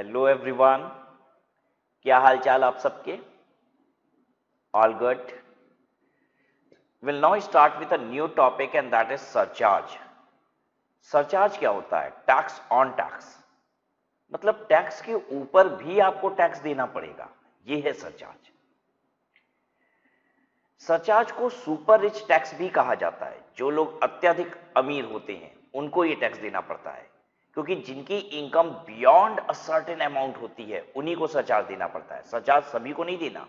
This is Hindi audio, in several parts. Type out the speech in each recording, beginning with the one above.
हेलो एवरीवन, क्या हाल चाल आप सबके? All good. Will now start with a new topic and that is surcharge. Surcharge क्या होता है? Tax on tax. मतलब टैक्स के ऊपर भी आपको टैक्स देना पड़ेगा, ये है सरचार्ज. सरचार्ज को सुपर रिच टैक्स भी कहा जाता है. जो लोग अत्यधिक अमीर होते हैं उनको ये टैक्स देना पड़ता है, क्योंकि जिनकी income beyond a certain amount होती है उन्हीं को सरचार्ज देना पड़ता है. सरचार्ज सभी को नहीं देना.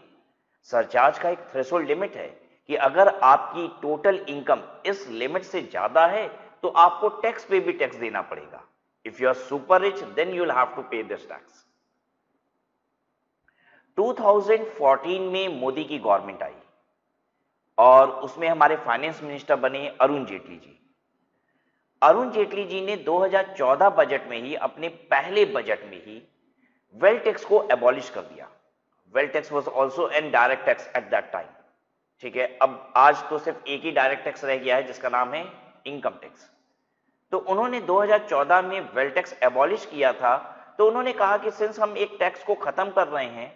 सरचार्ज का एक थ्रेशोल्ड लिमिट है कि अगर आपकी टोटल इनकम इस लिमिट से ज्यादा है तो आपको टैक्स पे भी टैक्स देना पड़ेगा. If you are super rich then you will have to pay this tax. 2014 में मोदी की गवर्नमेंट आई और उसमें हमारे फाइनेंस मिनिस्टर बने अरुण जेटली जी. अरुण जेटली जी ने 2014 बजट में ही, अपने पहले बजट में ही वेल्थ टैक्स को एबॉलिश कर दिया. Wealth tax was also an direct tax at that time. ठीक है, अब आज तो सिर्फ एक ही डायरेक्ट टैक्स रह गया है जिसका नाम है इनकम टैक्स. तो उन्होंने 2014 में वेल्थ टैक्स एबॉलिश किया था. तो उन्होंने कहा कि सिंस हम एक टैक्स को खत्म कर रहे हैं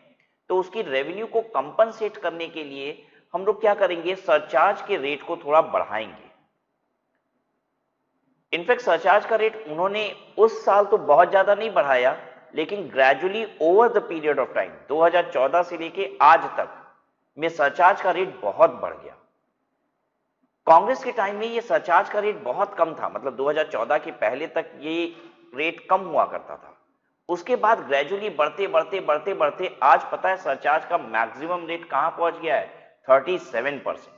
तो उसकी रेवेन्यू को कंपनसेट करने के लिए हम लोग क्या करेंगे, सरचार्ज के रेट को थोड़ा बढ़ाएंगे. इनफैक्ट सरचार्ज का रेट उन्होंने उस साल तो बहुत ज्यादा नहीं बढ़ाया, लेकिन gradually over the period of time 2014 से लेके आज तक में सरचार्ज का रेट बहुत बढ़ गया. कांग्रेस के टाइम में ये सरचार्ज का रेट बहुत कम था. मतलब 2014 के पहले तक ये रेट कम हुआ करता था. उसके बाद ग्रेजुअली बढ़ते बढ़ते बढ़ते बढ़ते आज पता है सरचार्ज का मैक्सिमम रेट कहां पहुंच गया है? 37%,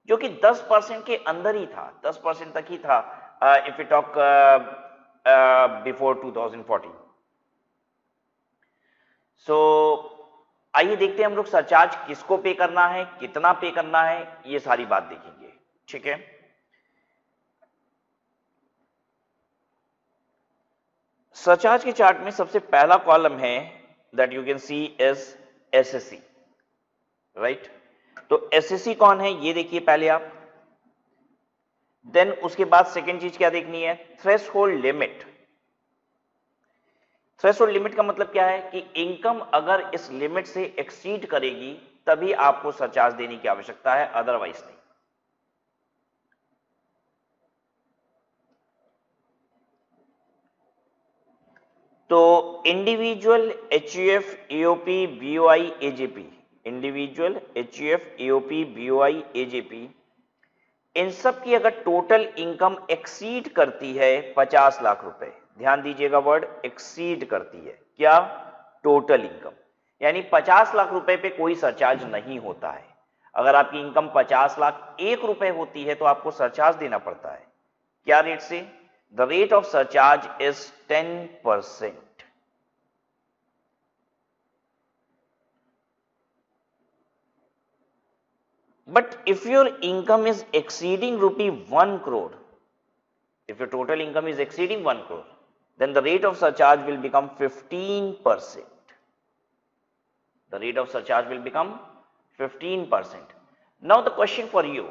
जो कि 10% के अंदर ही था, 10% तक ही था इफ यू टॉक बिफोर 2014. सो आइए देखते हैं हम लोग सरचार्ज किसको पे करना है, कितना पे करना है, ये सारी बात देखेंगे. ठीक है, सरचार्ज के चार्ट में सबसे पहला कॉलम है that you can see is SSC. Right, तो एसएससी कौन है ये देखिए पहले आप. देन उसके बाद सेकेंड चीज क्या देखनी है? Threshold limit. थ्रेशोल्ड लिमिट का मतलब क्या है कि इनकम अगर इस लिमिट से एक्सीड करेगी तभी आपको सरचार्ज देने की आवश्यकता है, अदरवाइज नहीं. तो individual HUF, AOP, BOI, AJP, individual HUF, AOP, BOI, AJP, इन सब की अगर टोटल इनकम एक्सीड करती है 50 लाख रुपए, ध्यान दीजिएगा वर्ड एक्सीड करती है, क्या? Total income. यानी 50 लाख रुपए पे कोई सरचार्ज नहीं होता है. अगर आपकी इनकम 50 लाख 1 रुपए होती है तो आपको सरचार्ज देना पड़ता है. क्या रेट से? The rate of surcharge is 10%. But if your income is exceeding ₹1 crore, if your total income is exceeding 1 crore, then the rate of surcharge will become 15%. The rate of surcharge will become 15%. Now the question for you,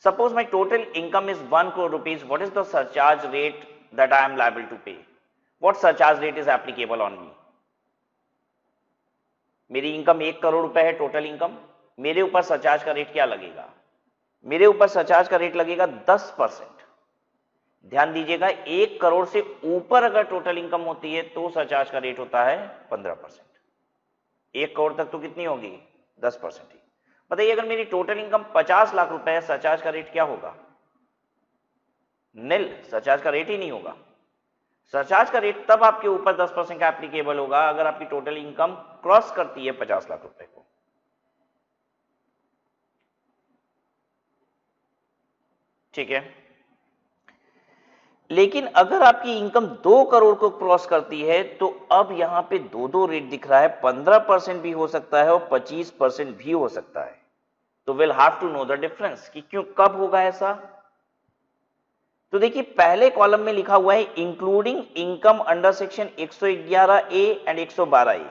suppose my total income is 1 crore rupees, what is the surcharge rate that I am liable to pay? What surcharge rate is applicable on me? मेरी इनकम 1 करोड़ रुपए है टोटल इनकम, मेरे ऊपर सरचार्ज का रेट क्या लगेगा? मेरे ऊपर सरचार्ज का रेट लगेगा 10%. ध्यान दीजिएगा, 1 करोड़ से ऊपर अगर टोटल इनकम होती है तो सरचार्ज का रेट होता है 15%. 1 करोड़ तक तो कितनी होगी? 10% ही. बताइए अगर मेरी टोटल इनकम 50 लाख रुपए है, सरचार्ज का रेट क्या होगा? निल. सरचार्ज का रेट ही नहीं होगा. सरचार्ज का रेट तब आपके ऊपर 10% का एप्लीकेबल होगा अगर आपकी टोटल इनकम क्रॉस करती है 50 लाख रुपए को. ठीक है, लेकिन अगर आपकी इनकम 2 करोड़ को क्रॉस करती है तो अब यहां पे दो रेट दिख रहा है. 15% भी हो सकता है और 25% भी हो सकता है. तो will have to know the difference कि क्यों, कब होगा ऐसा. तो देखिए पहले कॉलम में लिखा हुआ है including income under section 111A and 112A.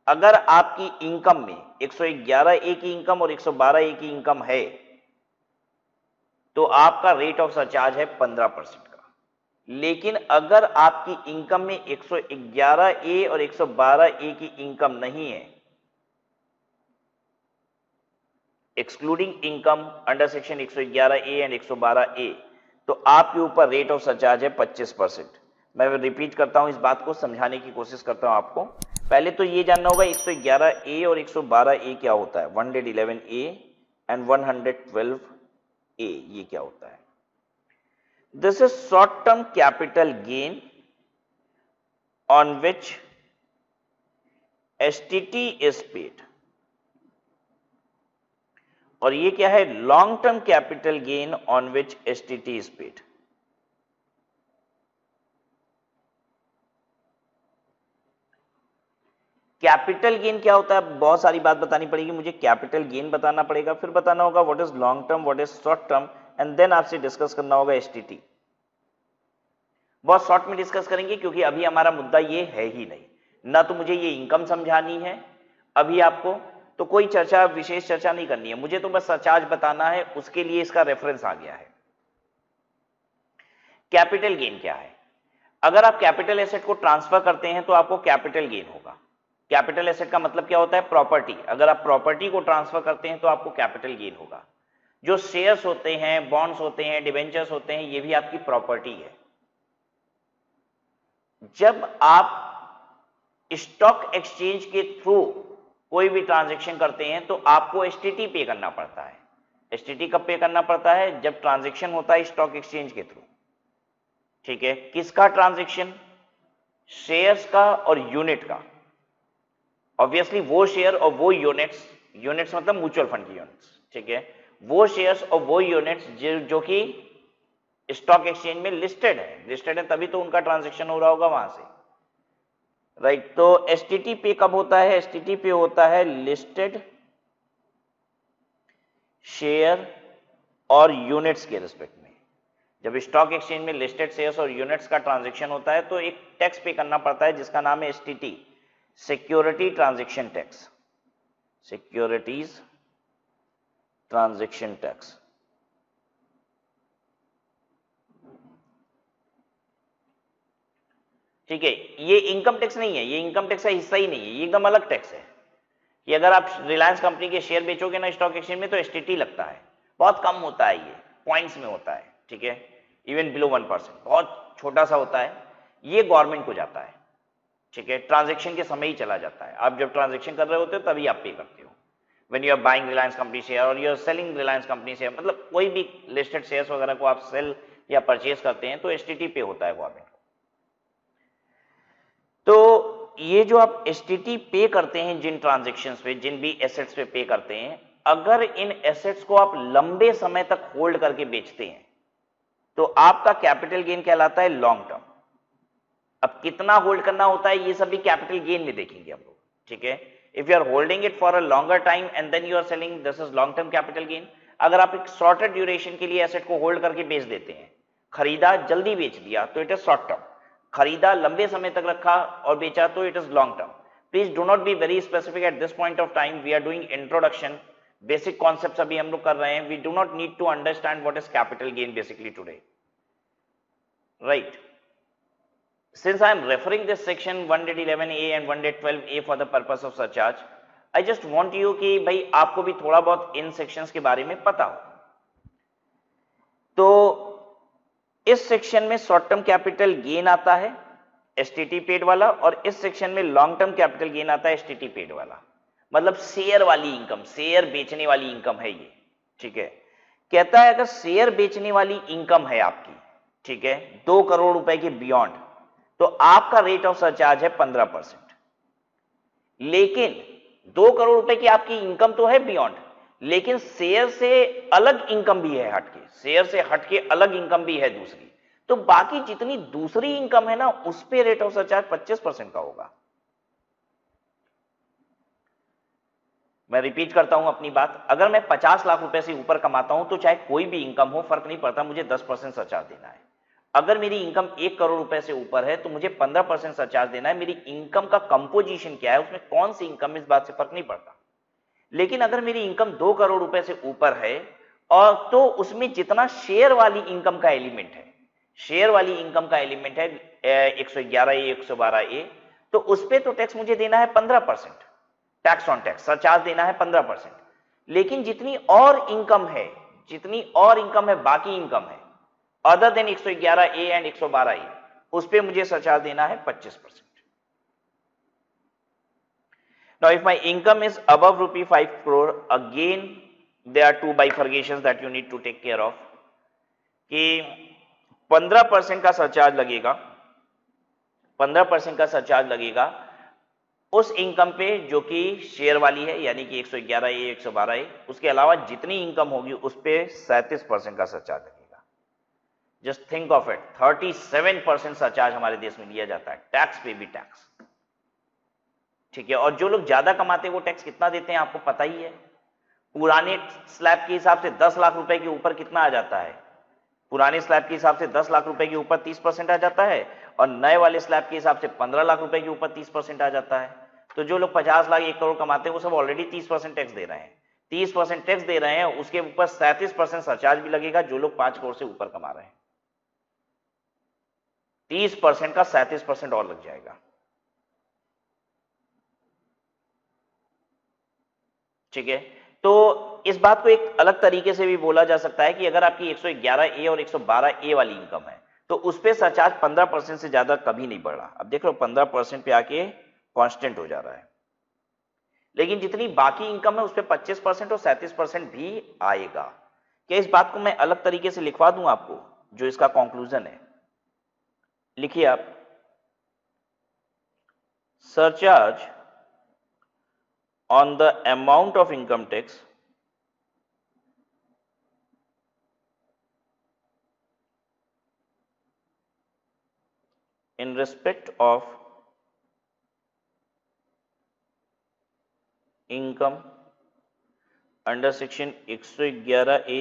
अगर आपकी इनकम में 111A की इनकम और 112A की इनकम है तो आपका रेट ऑफ सरचार्ज है 15% का. लेकिन अगर आपकी इनकम में 111A और 112A की इनकम नहीं है, excluding income under section 111A and 112A, तो आपके ऊपर रेट ऑफ सरचार्ज है 25%। मैं रिपीट करता हूं, इस बात को समझाने की कोशिश करता हूं आपको। पहले तो ये जानना होगा 111A और 112A क्या होता है, 111A एंड 112A ये क्या होता है। This is short term capital gain on which STT is paid, और ये क्या है, long term capital gain on which STT is paid. Capital gain क्या होता है, बहुत सारी बात बतानी पड़ेगी मुझे। कैपिटल गेन बताना पड़ेगा, फिर बताना होगा what is long term, what is short term, and then आपसे डिस्कस करना होगा एसटीटी। बहुत शॉर्ट में डिस्कस करेंगे क्योंकि अभी हमारा मुद्दा ये है ही नहीं, ना तो मुझे ये इनकम समझानी है अभी आपको, तो कोई चर्चा, विशेष चर्चा नहीं करनी है मुझे, तो बस सरचार्ज बताना है, उसके लिए इसका रेफरेंस आ गया है। कैपिटल गेन क्या है, अगर आप कैपिटल एसेट को ट्रांसफर करते हैं तो आपको कैपिटल गेन होगा। कैपिटल एसेट का मतलब क्या होता है, प्रॉपर्टी। अगर आप प्रॉपर्टी को ट्रांसफर करते हैं तो आपको कैपिटल गेन होगा। जो शेयर्स होते हैं, बॉन्ड्स होते हैं, डिबेंचर्स होते हैं, ये भी आपकी प्रॉपर्टी है। जब आप स्टॉक एक्सचेंज के थ्रू कोई भी ट्रांजैक्शन करते हैं तो आपको एसटीटी पे करना पड़ता है। एसटीटी कब पे करना पड़ता है, जब ट्रांजैक्शन होता है स्टॉक एक्सचेंज के थ्रू। ठीक है, किसका ट्रांजैक्शन, शेयर्स का और यूनिट का। ऑब्वियसली वो शेयर और वो यूनिट्स, यूनिट्स मतलब म्यूचुअल फंड की यूनिट्स, ठीक है, वो शेयर्स और वो यूनिट्स जो कि स्टॉक एक्सचेंज में लिस्टेड है तभी तो उनका ट्रांजैक्शन हो रहा होगा वहां से, राइट। तो एसटीटी पे कब होता है, एसटीटी पे होता है लिस्टेड शेयर और यूनिट्स के रिस्पेक्ट में। जब स्टॉक एक्सचेंज में लिस्टेड शेयर्स और यूनिट्स का ट्रांजैक्शन होता है तो एक टैक्स पे करना पड़ता है जिसका नाम है STT, security transaction tax, securities transaction tax. ठीक है, ये इनकम टैक्स नहीं है, ये इनकम टैक्स का हिस्सा ही नहीं है, ये एकदम अलग टैक्स है। कि अगर आप रिलायंस कंपनी के शेयर बेचोगे ना स्टॉक एक्सचेंज में तो एसटीटी लगता है, बहुत कम होता है, ये पॉइंट्स में होता है, ठीक है, इवन बिलो 1%, बहुत छोटा सा होता है, ये गवर्नमेंट को जाता है। ठीक है, ट्रांजैक्शन के समय ही चला जाता है, आप जब ट्रांजैक्शन कर रहे होते हो तभी आप पे करते हो। When you are buying Reliance company share और you are selling Reliance company share, मतलब कोई भी लिस्टेड शेयर्स वगैरह को आप सेल या परचेज करते हैं तो एसटीटी पे होता है गवर्नमेंट को। तो ये जो आप एसटीटी पे करते हैं जिन ट्रांजैक्शंस पे, जिन भी एसेट्स पे पे करते हैं, अगर इन एसेट्स को आप लंबे समय तक होल्ड करके बेचते हैं तो आपका कैपिटल गेन कहलाता है लॉन्ग टर्म। अब कितना होल्ड करना होता है ये सब भी कैपिटल गेन में देखेंगे हम लोग, ठीक है। If you are holding it for a longer time and then you are selling, this is long term capital gain. अगर आप एक शॉर्टर ड्यूरेशन के लिए एसेट को होल्ड करके बेच देते हैं, खरीदा जल्दी बेच दिया तो इट इज शॉर्ट टर्म, खरीदा लंबे समय तक रखा और बेचा तो it is long term. Please do not be very specific at this point of time, we are doing introduction, basic concepts अभी हम लोग कर रहे हैं। We do not need to understand what is capital gain basically today, right. Since I am referring this section 111A and 112A for the purpose of surcharge, I just want you कि भाई आपको भी थोड़ा बहुत इन सेक्शंस के बारे में पता हो। तो इस सेक्शन में शॉर्ट टर्म कैपिटल गेन आता है एसटीटी पेड वाला, और इस सेक्शन में लॉन्ग टर्म कैपिटल गेन आता है एसटीटी पेड वाला, मतलब शेयर वाली इनकम, शेयर बेचने वाली इनकम है ये, ठीक है। कहता है अगर शेयर बेचने वाली इनकम है आपकी, ठीक है, 2 करोड़ रुपए के बियॉन्ड, तो आपका रेट ऑफ सरचार्ज है 15%। लेकिन 2 करोड़ रुपए की आपकी इनकम तो है बियॉन्ड, लेकिन शेयर से अलग इनकम भी है हटके, शेयर से हटके अलग इनकम भी है दूसरी, तो बाकी जितनी दूसरी इनकम है ना उस पे रेट ऑफ सरचार्ज 25% का होगा। मैं रिपीट करता हूं अपनी बात, अगर मैं 50 लाख रुपए से ऊपर कमाता हूं तो चाहे कोई भी इनकम हो फर्क नहीं पड़ता, मुझे 10% सरचार्ज देना है। अगर मेरी इनकम 1 करोड़ रुपए से ऊपर है तो मुझे 15% सरचार्ज देना है। मेरी इनकम का कंपोजिशन क्या है, उसमें कौन सी इनकम, इस बात से फर्क नहीं पड़ता। लेकिन अगर मेरी इनकम 2 करोड़ रुपए से ऊपर है और तो उसमें जितना शेयर वाली इनकम का एलिमेंट है, शेयर वाली इनकम का एलिमेंट है 111A 112A, तो उस पे तो टैक्स मुझे देना है 15%, टैक्स ऑन टैक्स सरचार्ज देना है 15%। लेकिन जितनी और इनकम है, बाकी इनकम है other than 111A and 112A, उस पे मुझे सरचार्ज देना है 25%। Now if my income is above rupee 5 crore, again there are two bifurcations that you need to take care of, कि 15% का सरचार्ज लगेगा, 15% का सरचार्ज लगेगा उस इनकम पे जो कि शेयर वाली है, यानी कि 111A 112A, उसके अलावा जितनी इनकम होगी उस पे 37% का सरचार्ज लगेगा। Just think of it, 37% surcharge हमारे देश में लिया जाता है, टैक्स पे भी टैक्स, ठीक है। और जो लोग ज्यादा कमाते हैं वो टैक्स कितना देते हैं आपको पता ही है। पुराने स्लैब के हिसाब से 10 लाख रुपए के ऊपर कितना आ जाता है, पुराने स्लैब के हिसाब से 10 लाख रुपए के ऊपर 30% आ जाता है, और नए वाले स्लैब के हिसाब से 15 लाख रुपए के ऊपर 30% आ जाता है। तो जो लोग 50 लाख 1 करोड़ कमाते हैं वो सब ऑलरेडी 30% टैक्स दे रहे हैं, 30% टैक्स दे रहे हैं, उसके ऊपर 37% सरचार्ज भी लगेगा जो लोग 5 करोड़ से ऊपर कमा रहे हैं, 30% का 37% और लग जाएगा, ठीक है। तो इस बात को एक अलग तरीके से भी बोला जा सकता है कि अगर आपकी 111A और 112A वाली इनकम है तो उस पे सरचार्ज 15% से ज्यादा कभी नहीं बढ़ा। अब देख लो 15% पे आके कांस्टेंट हो जा रहा है, लेकिन जितनी बाकी इनकम है उस पे 25% और 37% भी आएगा। क्या इस बात को मैं अलग तरीके से लिखवा दूं आपको, जो इसका कंक्लूजन है? लिखिए आप, surcharge on the amount of income tax in respect of income under section 111A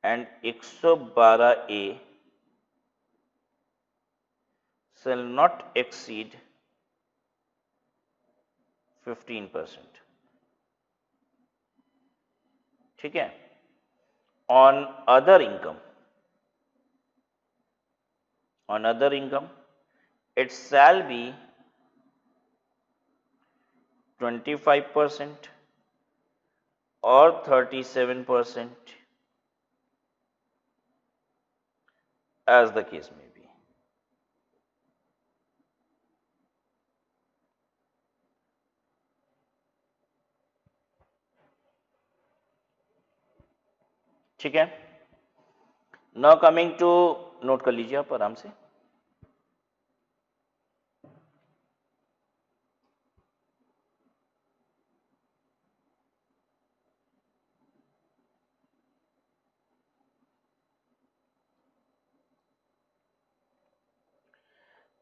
and 112A shall not exceed 15%, ठीक है। on other income it shall be 25% or 37% as the case may be, ठीक है। नाउ कमिंग टू, नोट कर लीजिए आप आराम से,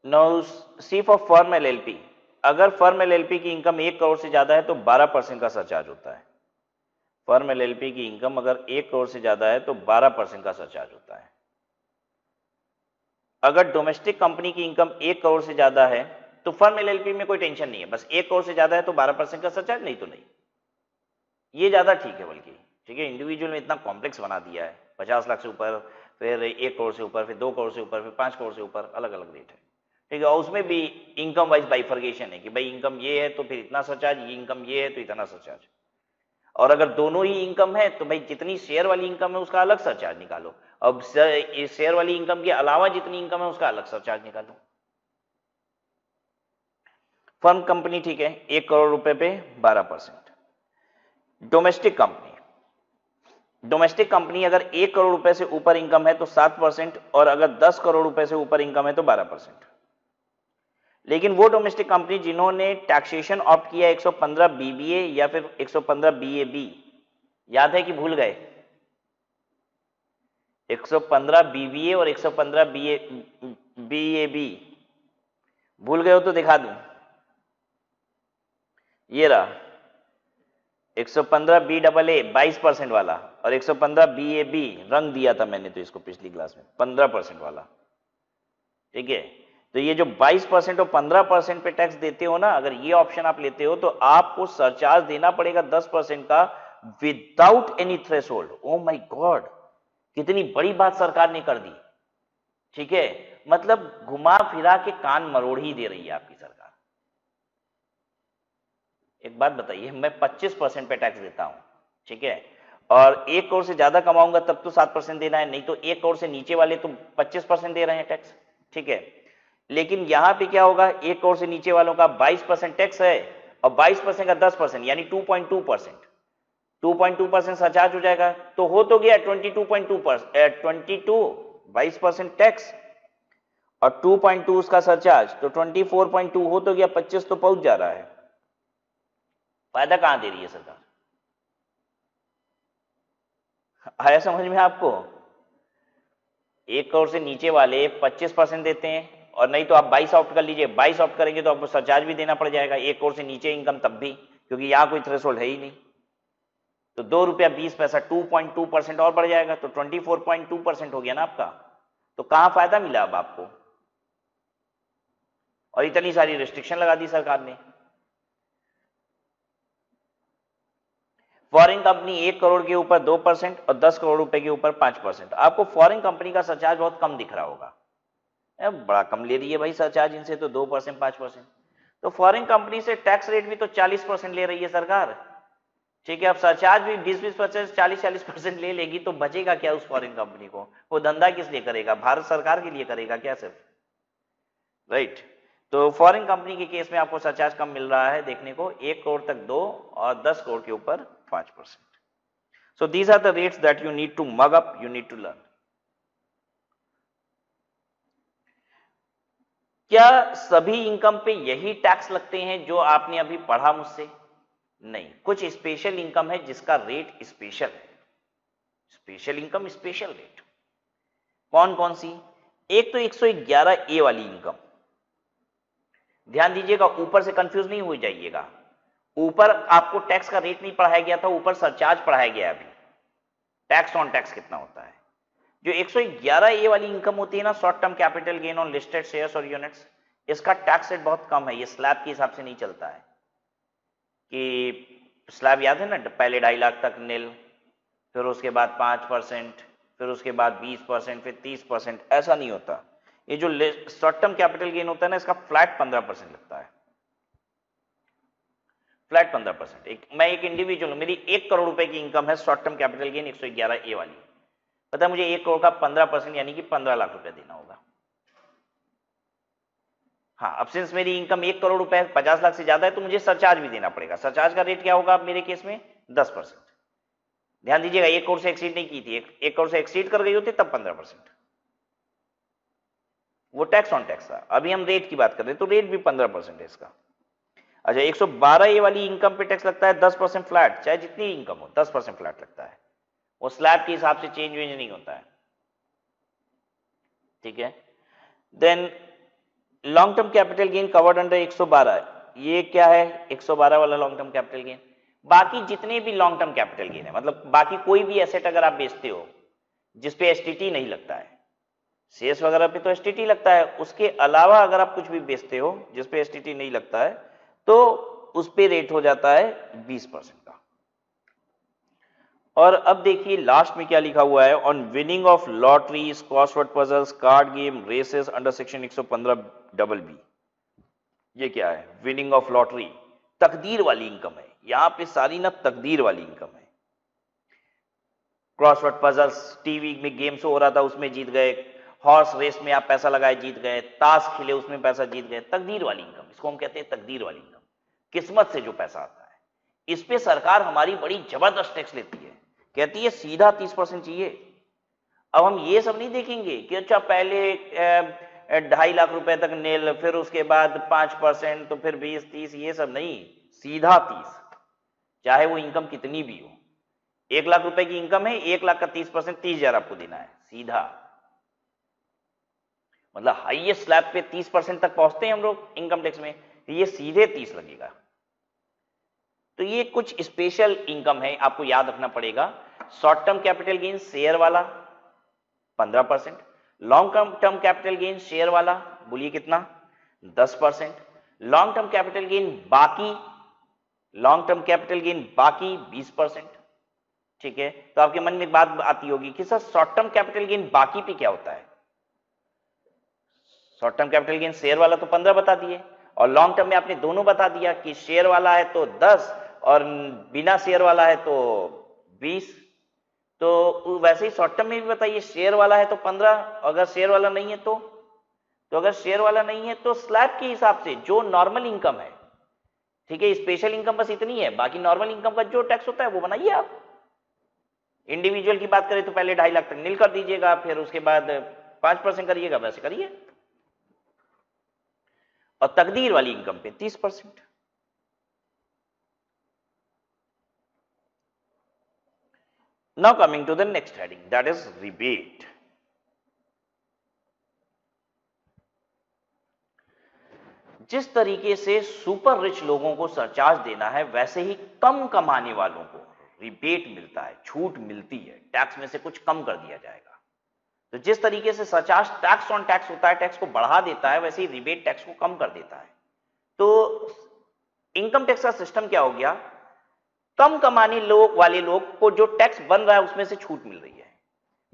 now see for firm LLP. अगर फर्म एलएलपी की इनकम 1 करोड़ से ज्यादा है तो 12% का सरचार्ज होता है। फर्म एलएलपी की इनकम अगर 1 करोड़ से ज्यादा है तो 12% का सरचार्ज होता है। अगर डोमेस्टिक कंपनी की इनकम 1 करोड़ से ज्यादा है तो फर्म एलएलपी में कोई टेंशन नहीं है, बस 1 करोड़ से ज्यादा है तो 12% का सरचार्ज, नहीं तो नहीं, ये ज्यादा ठीक है। बल्कि ठीक है, इंडिविजुअल में इतना कॉम्प्लेक्स बना दिया है, 50 लाख से ऊपर, फिर 1 करोड़ से ऊपर, फिर 2 करोड़ से ऊपर, फिर 5 करोड़ से ऊपर, अलग अलग रेट है, ठीक है। और उसमें भी इनकम वाइज बाइफर्केशन है कि भाई इनकम ये है तो फिर इतना सरचार्ज, ये इनकम ये है तो इतना सरचार्ज। और अगर दोनों ही इनकम है तो भाई जितनी शेयर वाली इनकम है उसका अलग सरचार्ज निकालो, अब शेयर वाली इनकम के अलावा जितनी इनकम है उसका अलग सरचार्ज निकालो। फर्म कंपनी ठीक है, 1 करोड़ रुपए पे 12%। डोमेस्टिक कंपनी अगर 1 करोड़ रुपए से ऊपर इनकम है तो 7%, और अगर 10 करोड़ रुपए से ऊपर इनकम है तो 12%। लेकिन वो डोमेस्टिक कंपनी जिन्होंने टैक्सेशन ऑप्ट किया 115 बीबीए या फिर 115 बीएबी, याद है कि भूल गए? 115 बीबीए और 115 बीएबी भूल गए हो तो दिखा दूं, ये रहा 115 BAA 22% वाला, और 115 BAB रंग दिया था मैंने तो इसको पिछली क्लास में 15% वाला, ठीक है। तो ये जो 22% और 15% पे टैक्स देते हो ना, अगर ये ऑप्शन आप लेते हो तो आपको सरचार्ज देना पड़ेगा 10% का without any threshold. Oh my God, कितनी बड़ी बात सरकार ने कर दी। ठीक है, मतलब घुमा फिरा के कान मरोड़ ही दे रही है आपकी सरकार। एक बात बताइए, मैं 25% पे टैक्स देता हूं, ठीक है, और 1 करोड़ से ज्यादा कमाऊंगा तब तो 7% देना है, नहीं तो 1 करोड़ से नीचे वाले तो 25% दे रहे हैं टैक्स, ठीक है। लेकिन यहां पे क्या होगा, 1 करोड़ से नीचे वालों का 22% टैक्स है और 22% का 10% यानी 2.2%, 2.2% सरचार्ज हो जाएगा, तो हो तो गया 22.2%, 22% टैक्स और 2.2 उसका सरचार्ज, तो 24.2 हो तो गया, 25 तो पहुंच जा रहा है। फायदा कहां दे रही है सरकार? आया समझ में आपको? 1 करोड़ से नीचे वाले 25% देते हैं, और नहीं तो आप 22 ऑप्ट कर लीजिए, 22 ऑप्ट करेंगे तो आपको सरचार्ज भी देना पड़ जाएगा 1 करोड़ से नीचे इनकम तब भी, क्योंकि यहां कोई थ्रेशोल्ड है ही नहीं। तो 2 रुपया 20 पैसा 2.2% और बढ़ जाएगा, तो 24.2% हो गया ना आपका। तो कहां फायदा मिला अब आपको? और इतनी सारी रिस्ट्रिक्शन लगा दी सरकार ने। फॉरेन कंपनी 1 करोड़ के ऊपर 2% और 10 करोड़ रुपए के ऊपर 5%। आपको फॉरेन कंपनी का सरचार्ज बहुत कम दिख रहा होगा, बड़ा कम ले रही है भाई सरचार्ज इनसे, तो 2% 5%। तो फॉरेन कंपनी से टैक्स रेट भी तो 40% ले रही है सरकार, ठीक है। अब सरचार्ज भी 20-20%, 40-40% ले लेगी, तो बचेगा क्या उस फॉरेन कंपनी को? वो धंधा किस लिए करेगा? भारत सरकार के लिए करेगा क्या सिर्फ? राइट। तो फॉरेन कंपनी के केस में आपको सरचार्ज कम मिल रहा है देखने को, 1 करोड़ तक 2 और 10 करोड़ के ऊपर 5%। So these are the rates that you need to mug up, you need to learn. क्या सभी इनकम पे यही टैक्स लगते हैं जो आपने अभी पढ़ा मुझसे? नहीं, कुछ स्पेशल इनकम है जिसका रेट स्पेशल है। Special income, special rate. कौन कौन सी? एक तो 111A वाली इनकम। ध्यान दीजिएगा, ऊपर से कंफ्यूज नहीं हो जाइएगा। ऊपर आपको टैक्स का रेट नहीं पढ़ाया गया था, ऊपर सरचार्ज पढ़ाया गया। अभी टैक्स ऑन टैक्स कितना होता है? जो 111A वाली इनकम होती है ना, short term capital gain on listed shares और यूनिट्स, इसका टैक्स रेट बहुत कम है। ये स्लैब के हिसाब से नहीं चलता है कि स्लैब याद है ना, पहले 2.5 लाख तक निल, फिर उसके बाद 5%, फिर उसके बाद 20%, फिर 30%, ऐसा नहीं होता। ये जो शॉर्ट टर्म कैपिटल गेन होता है ना, इसका फ्लैट 15% लगता है, फ्लैट 15%। मैं एक इंडिविजुअल हूं, मेरी 1 करोड़ रुपए की इनकम है, short term capital gain 111A वाली, पता है मुझे 1 करोड़ का 15% यानी कि 15 लाख रुपए देना होगा। हाँ, अब सिंस मेरी इनकम 1 करोड़ रुपए 50 लाख से ज्यादा है, तो मुझे सरचार्ज भी देना पड़ेगा। सरचार्ज का रेट क्या होगा अब मेरे केस में? 10%। ध्यान दीजिएगा, 1 करोड़ से एक्सीड नहीं की थी, 1 करोड़ से एक्सीड कर गई होती तब 15%, वो टैक्स ऑन टैक्स था। अभी हम रेट की बात कर रहे हैं, तो रेट भी 15% है इसका। अच्छा, 112A वाली इनकम पे टैक्स लगता है 10% फ्लैट, चाहे जितनी इनकम हो 10% फ्लैट लगता है, वो स्लैब के हिसाब से चेंज वेंज नहीं होता है, ठीक है। Then long term capital gain covered under 112, ये क्या है? 112 वाला लॉन्ग टर्म कैपिटल गेन। बाकी जितने भी लॉन्ग टर्म कैपिटल गेन है, मतलब बाकी कोई भी एसेट अगर आप बेचते हो जिसपे एसटीटी नहीं लगता है, शेयर्स वगैरह पे तो एसटीटी लगता है, उसके अलावा अगर आप कुछ भी बेचते हो जिसपे एसटीटी नहीं लगता है, तो उस पे रेट हो जाता है 20% का। और अब देखिए लास्ट में क्या लिखा हुआ है, on winning of lotteries, crossword puzzles, card game, races under section 115BB। ये क्या है? विनिंग ऑफ लॉटरी, तकदीर वाली इनकम है, यहां पे सारी ना तकदीर वाली इनकम है। क्रॉसवर्ड पजल्स, टीवी में गेम शो हो रहा था उसमें जीत गए, हॉर्स रेस में आप पैसा लगाए जीत गए, ताश खेले उसमें पैसा जीत गए, तकदीर वाली इनकम, इसको हम कहते हैं तकदीर वाली इनकम। किस्मत से जो पैसा आता है, इस पे सरकार हमारी बड़ी जबरदस्त टैक्स लेती है, कहती है सीधा 30% चाहिए। अब हम ये सब नहीं देखेंगे कि अच्छा पहले 2.5 लाख रुपए तक नेल, फिर उसके बाद 5%, तो फिर 20-30, ये सब नहीं, सीधा 30, चाहे वो इनकम कितनी भी हो। 1 लाख रुपए की इनकम है, 1 लाख का 30%, 30,000 आपको देना है सीधा। मतलब हाईएस्ट स्लैब पे 30% तक पहुंचते हैं हम लोग इनकम टैक्स में, ये सीधे 30 लगेगा। तो ये कुछ स्पेशल इनकम है, आपको याद रखना पड़ेगा। Short term capital gain share वाला 15%, long term capital gain share वाला बोलिए कितना? 10%, लॉन्ग टर्म कैपिटल गेन बाकी, लॉन्ग टर्म कैपिटल गेन बाकी 20%, ठीक है। तो आपके मन में एक बात आती होगी कि sir short term capital gain बाकी पे क्या होता है? Short term capital gain share वाला तो 15 बता दिए, और लॉन्ग टर्म में आपने दोनों बता दिया कि शेयर वाला है तो 10 और बिना शेयर वाला है तो 20। तो वैसे ही शॉर्ट टर्म में भी बताइए, शेयर वाला है तो 15, अगर शेयर वाला नहीं है तो अगर शेयर वाला नहीं है तो स्लैब के हिसाब से जो नॉर्मल इनकम है, ठीक है, स्पेशल इनकम बस इतनी है, बाकी नॉर्मल इनकम का जो टैक्स होता है वो बनाइए आप। इंडिविजुअल की बात करें तो पहले 2.5 लाख तक नील कर दीजिएगा, फिर उसके बाद 5% करिएगा, वैसे करिए। और तकदीर वाली इनकम पे 30%। Now coming to the next heading, that is rebate. जिस तरीके से सुपर रिच लोगों को सरचार्ज देना है, वैसे ही कम कमाने वालों को रिबेट मिलता है, छूट मिलती है, टैक्स में से कुछ कम कर दिया जाएगा। तो जिस तरीके से सरचार्ज टैक्स ऑन टैक्स होता है, टैक्स को बढ़ा देता है, वैसे ही रिबेट टैक्स को कम कर देता है। तो इनकम टैक्स का सिस्टम क्या हो गया, कम कमाने वाले लोग को जो टैक्स बन रहा है उसमें से छूट मिल रही है,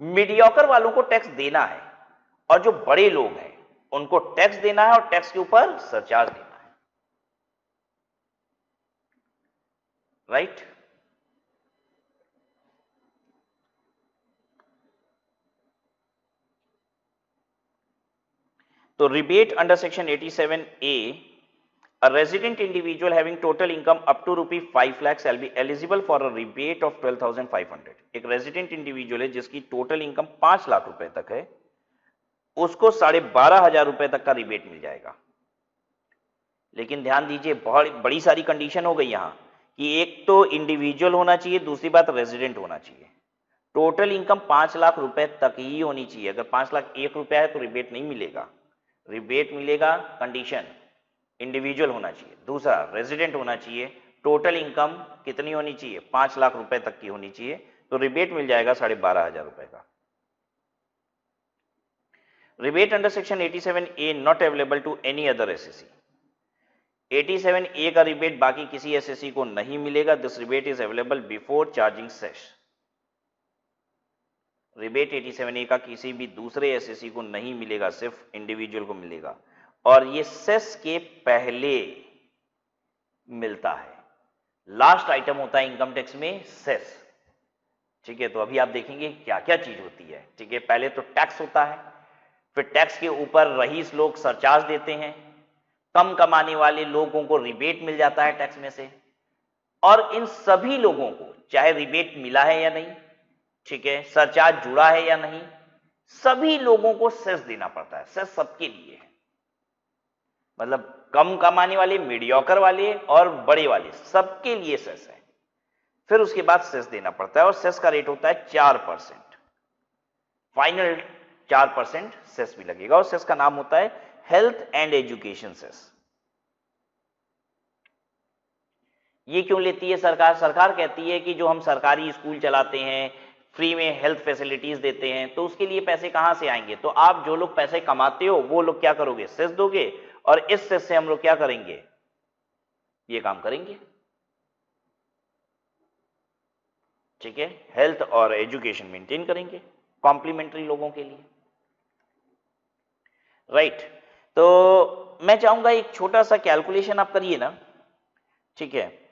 मीडियोकर वालों को टैक्स देना है, और जो बड़े लोग हैं उनको टैक्स देना है और टैक्स के ऊपर सरचार्ज देना है, राइट। तो rebate under section 87A, a resident individual having total income up to ₹5 lakh shall be eligible for a rebate of 12,500। एक रेजिडेंट इंडिविजुअल है जिसकी टोटल इनकम 5 लाख रुपए तक है, उसको 12,500 रुपए तक का रिबेट मिल जाएगा। लेकिन ध्यान दीजिए, बहुत बड़ी सारी कंडीशन हो गई यहां कि एक तो इंडिविजुअल होना चाहिए, दूसरी बात रेजिडेंट होना चाहिए, टोटल इनकम 5 लाख रुपए तक ही होनी चाहिए। अगर 5 लाख 1 रुपया है तो रिबेट नहीं मिलेगा। रिबेट मिलेगा, कंडीशन इंडिविजुअल होना चाहिए, दूसरा रेजिडेंट होना चाहिए, टोटल इनकम कितनी होनी चाहिए, 5 लाख रुपए तक की होनी चाहिए, तो रिबेट मिल जाएगा 12,500 रुपए का। Rebate under section 87A not available to any other assessee. 87A का रिबेट बाकी किसी एसएससी को नहीं मिलेगा। This rebate is available before charging cess. Rebate 87A का किसी भी दूसरे एसएससी को नहीं मिलेगा, सिर्फ इंडिविजुअल को मिलेगा, और ये सेस के पहले मिलता है। लास्ट आइटम होता है इनकम टैक्स में सेस, ठीक है। तो अभी आप देखेंगे क्या क्या चीज होती है, ठीक है। पहले तो टैक्स होता है, फिर टैक्स के ऊपर रईस लोग सरचार्ज देते हैं, कम कमाने वाले लोगों को रिबेट मिल जाता है टैक्स में से, और इन सभी लोगों को चाहे रिबेट मिला है या नहीं, ठीक है, सरचार्ज जुड़ा है या नहीं, सभी लोगों को सेस देना पड़ता है। सेस सबके लिए है, मतलब कम कमाने वाले, मीडियोकर वाले और बड़े वाले, सबके लिए सेस है। फिर उसके बाद सेस देना पड़ता है, और सेस का रेट होता है 4%, फाइनल 4% सेस भी लगेगा, और सेस का नाम होता है हेल्थ एंड एजुकेशन सेस। ये क्यों लेती है सरकार? सरकार कहती है कि जो हम सरकारी स्कूल चलाते हैं, फ्री में हेल्थ फैसिलिटीज देते हैं, तो उसके लिए पैसे कहां से आएंगे? तो आप जो लोग पैसे कमाते हो वो लोग क्या करोगे? सेस दोगे, और इस सेस से हम लोग क्या करेंगे? ये काम करेंगे, ठीक है, हेल्थ और एजुकेशन मेंटेन करेंगे कॉम्प्लीमेंट्री लोगों के लिए, राइट। तो मैं चाहूंगा एक छोटा सा कैलकुलेशन आप करिए ना, ठीक है।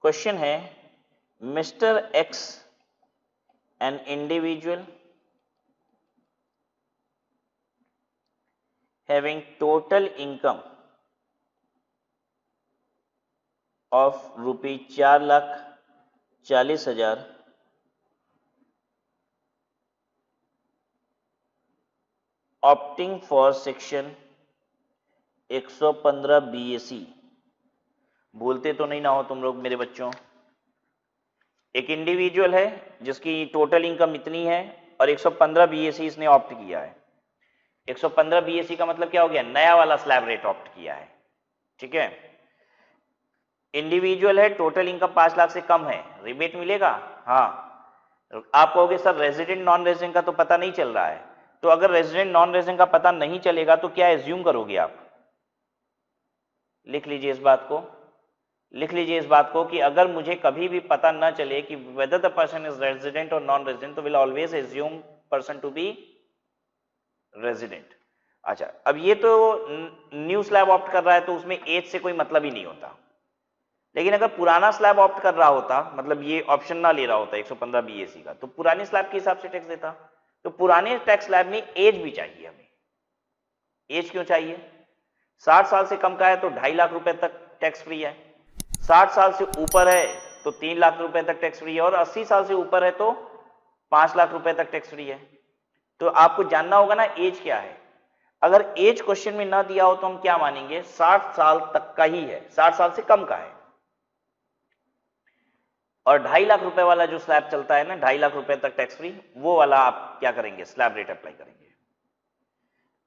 क्वेश्चन है, mister x an individual having total income of ₹4,40,000 opting for section 115 BAC। भूलते तो नहीं ना हो तुम लोग मेरे बच्चों। एक इंडिविजुअल है जिसकी टोटल इनकम इतनी है और 115 BAC इसने ऑप्ट किया है। 115 BAC का मतलब क्या हो गया? नया वाला स्लैब रेट ऑप्ट किया है, ठीक है। इंडिविजुअल है, टोटल इनकम 5 लाख से कम है, रिबेट मिलेगा? हाँ। आप कहोगे सर रेजिडेंट नॉन रेजिडेंट का तो पता नहीं चल रहा है, तो अगर रेजिडेंट नॉन रेजिडेंट का पता नहीं चलेगा तो क्या एज्यूम करोगे आप? लिख लीजिए इस बात को, लिख लीजिए इस बात को कि अगर मुझे कभी भी पता न चले कि whether the person is resident और नॉन रेजिडेंट, तो will always assume person to be resident. अच्छा, अब ये तो न्यू स्लैब ऑप्ट कर रहा है तो उसमें एज से कोई मतलब ही नहीं होता, लेकिन अगर पुराना स्लैब ऑप्ट कर रहा होता, मतलब ये ऑप्शन ना ले रहा होता 115 बीएसी का, तो पुराने स्लैब के हिसाब से टैक्स देता। तो पुराने टैक्स स्लैब में एज भी चाहिए हमें। एज क्यों चाहिए? 60 साल से कम का है तो 2.5 लाख रुपए तक टैक्स फ्री है, 60 साल से ऊपर है तो 3 लाख रुपए तक टैक्स फ्री है, और 80 साल से ऊपर है तो 5 लाख रुपए तक टैक्स फ्री है। तो आपको जानना होगा ना एज क्या है। अगर एज क्वेश्चन में ना दिया हो तो हम क्या मानेंगे? 60 साल तक का ही है, 60 साल से कम का है। और 2.5 लाख रुपए वाला जो स्लैब चलता है ना, 2.5 लाख रुपए तक टैक्स फ्री, वो वाला आप क्या करेंगे? स्लैब रेट अप्लाई करेंगे।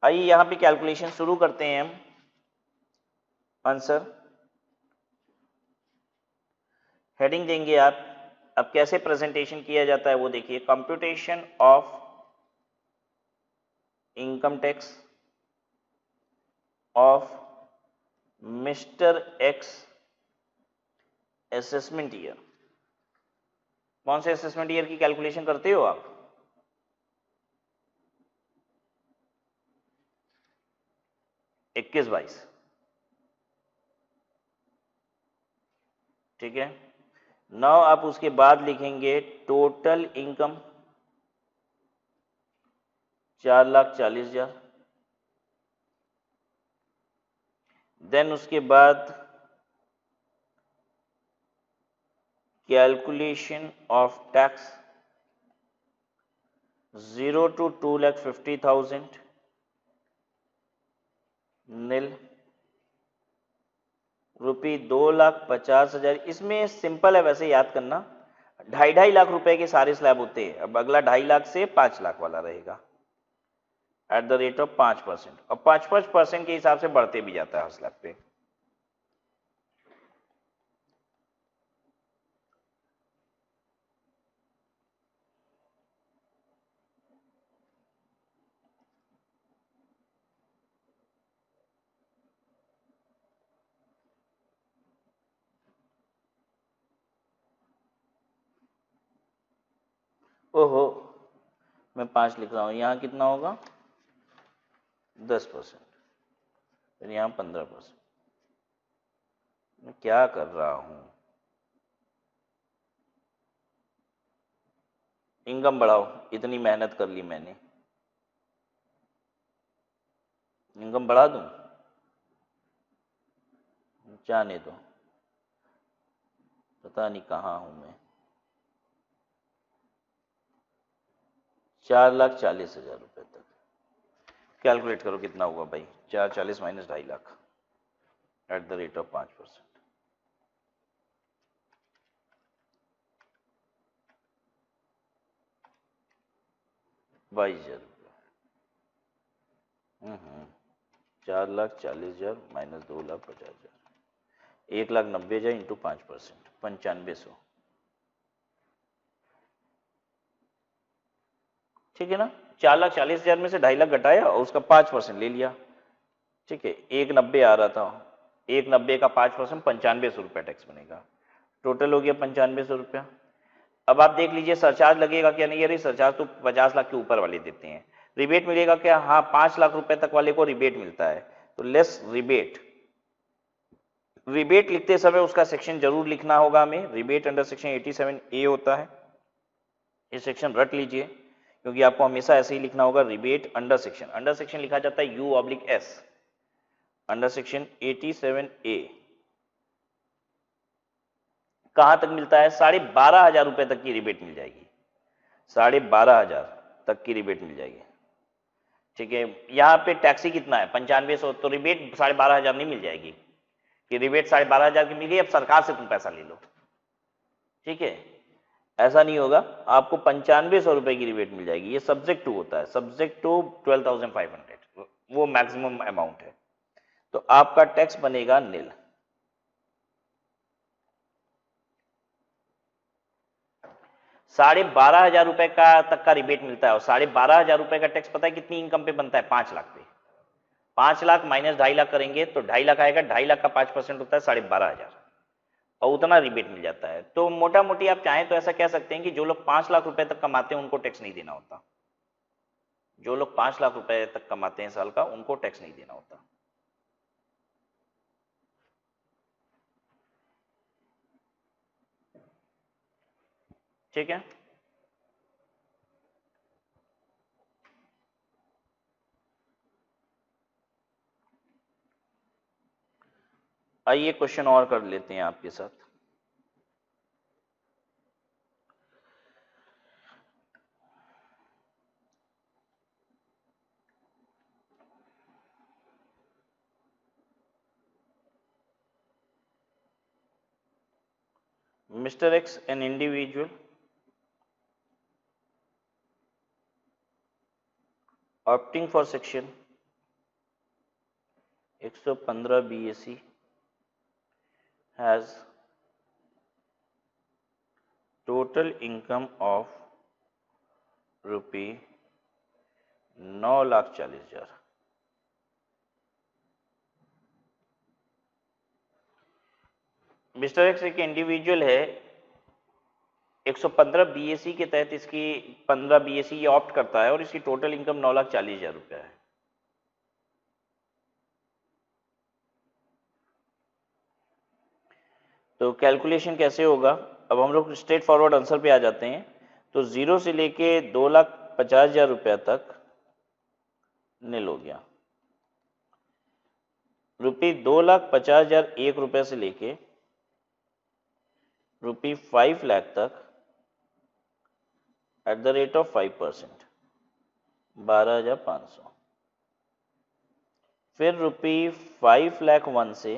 आइए यहां पे कैलकुलेशन शुरू करते हैं हम। आंसर हेडिंग देंगे आप। अब कैसे प्रेजेंटेशन किया जाता है वो देखिए। Computation of income tax of mister x assessment year. कौन से असेसमेंट ईयर की कैलकुलेशन करते हो आप? इक्कीस 22, ठीक है। नाउ आप उसके बाद लिखेंगे टोटल इनकम 4,40,000। देन उसके बाद कैलकुलेशन ऑफ टैक्स 0 to 2,50,000 नील, रुपये 2,50,000। इसमें सिंपल है वैसे याद करना, 2.5 लाख रुपए के सारे स्लैब होते हैं। अब अगला 2.5 लाख से 5 लाख वाला रहेगा एट द रेट ऑफ 5%, और 5% के हिसाब से बढ़ते भी जाता है हर स्लैब पे। ओहो, मैं 5 लिख रहा हूं, यहां कितना होगा? 10%, फिर यहां 15%। मैं क्या कर रहा हूं? इनकम बढ़ाओ, इतनी मेहनत कर ली मैंने, इनकम बढ़ा दूं? जाने दो, पता नहीं कहां हूं मैं। 4,40,000 रुपए तक कैलकुलेट करो कितना हुआ भाई। 440 minus 2.5 lakh eight the rate of 5%, 22,000 रुपये। 4,40,000 माइनस 2,50,000, 1,90,000 इंटू 5%, 9500, ठीक है ना। 4,40,000 में से 2.5 लाख घटाया और उसका 5% ले लिया, ठीक है। 1,90 आ रहा था, 1,90 का 5%, 9500 रुपया टैक्स बनेगा। टोटल हो गया 9500 रुपया। अब आप देख लीजिए सरचार्ज लगेगा क्या? नहीं, अरे सरचार्ज तो 50 लाख के ऊपर वाले देते हैं। रिबेट मिलेगा क्या? हाँ, 5 लाख रुपए तक वाले को रिबेट मिलता है, तो लेस रिबेट। रिबेट लिखते समय उसका सेक्शन जरूर लिखना होगा हमें। रिबेट अंडर सेक्शन 87A होता है, ये सेक्शन रट लीजिए क्योंकि आपको हमेशा ऐसे ही लिखना होगा। रिबेट अंडर सेक्शन लिखा जाता है U/S, अंडर सेक्शन 87A। कहां तक मिलता है? 12,500 रुपए तक की रिबेट मिल जाएगी, 12,500 तक की रिबेट मिल जाएगी, ठीक है। यहां पे टैक्सी कितना है? 9500, तो रिबेट 12,500 नहीं मिल जाएगी कि रिबेट 12,500 की मिल गई, अब सरकार से तुम पैसा ले लो, ठीक है। ऐसा नहीं होगा, आपको 9500 रुपए की रिबेट मिल जाएगी। ये सब्जेक्ट टू होता है, सब्जेक्ट टू 12,500, वो मैक्सिमम अमाउंट है। तो आपका टैक्स बनेगा नील। साढ़े 12,000 रुपए का तक का रिबेट मिलता है, और 12,500 रुपए का टैक्स पता है कितनी इनकम पे बनता है? 5 लाख पे। 5 लाख माइनस 2.5 लाख करेंगे तो 2.5 लाख आएगा, 2.5 लाख का 5% होता है 12,500। और उतना रिबेट मिल जाता है। तो मोटा मोटी आप चाहें तो ऐसा कह सकते हैं कि जो लोग 5 लाख रुपए तक कमाते हैं उनको टैक्स नहीं देना होता। जो लोग 5 लाख रुपए तक कमाते हैं साल का, उनको टैक्स नहीं देना होता। ठीक है, आइए क्वेश्चन और कर लेते हैं आपके साथ। Mr. X, an individual opting for section 115 BAC has total income of रुपये 9,40,000। मिस्टर एक्स एक इंडिविजुअल है, 115 बीएससी के तहत इसकी 15 बीएससी ये ऑप्ट करता है और इसकी टोटल इनकम 9,40,000 रुपया है। तो कैलकुलेशन कैसे होगा, अब हम लोग स्ट्रेट फॉरवर्ड आंसर पे आ जाते हैं। तो 0 से लेके 2,50,000 रुपया तक नील हो गया। रुपये 2,50,000 एक रुपये से लेके रुपये 5 लाख तक एट द रेट ऑफ 5%, 12,500। फिर रुपये 5,01,000 से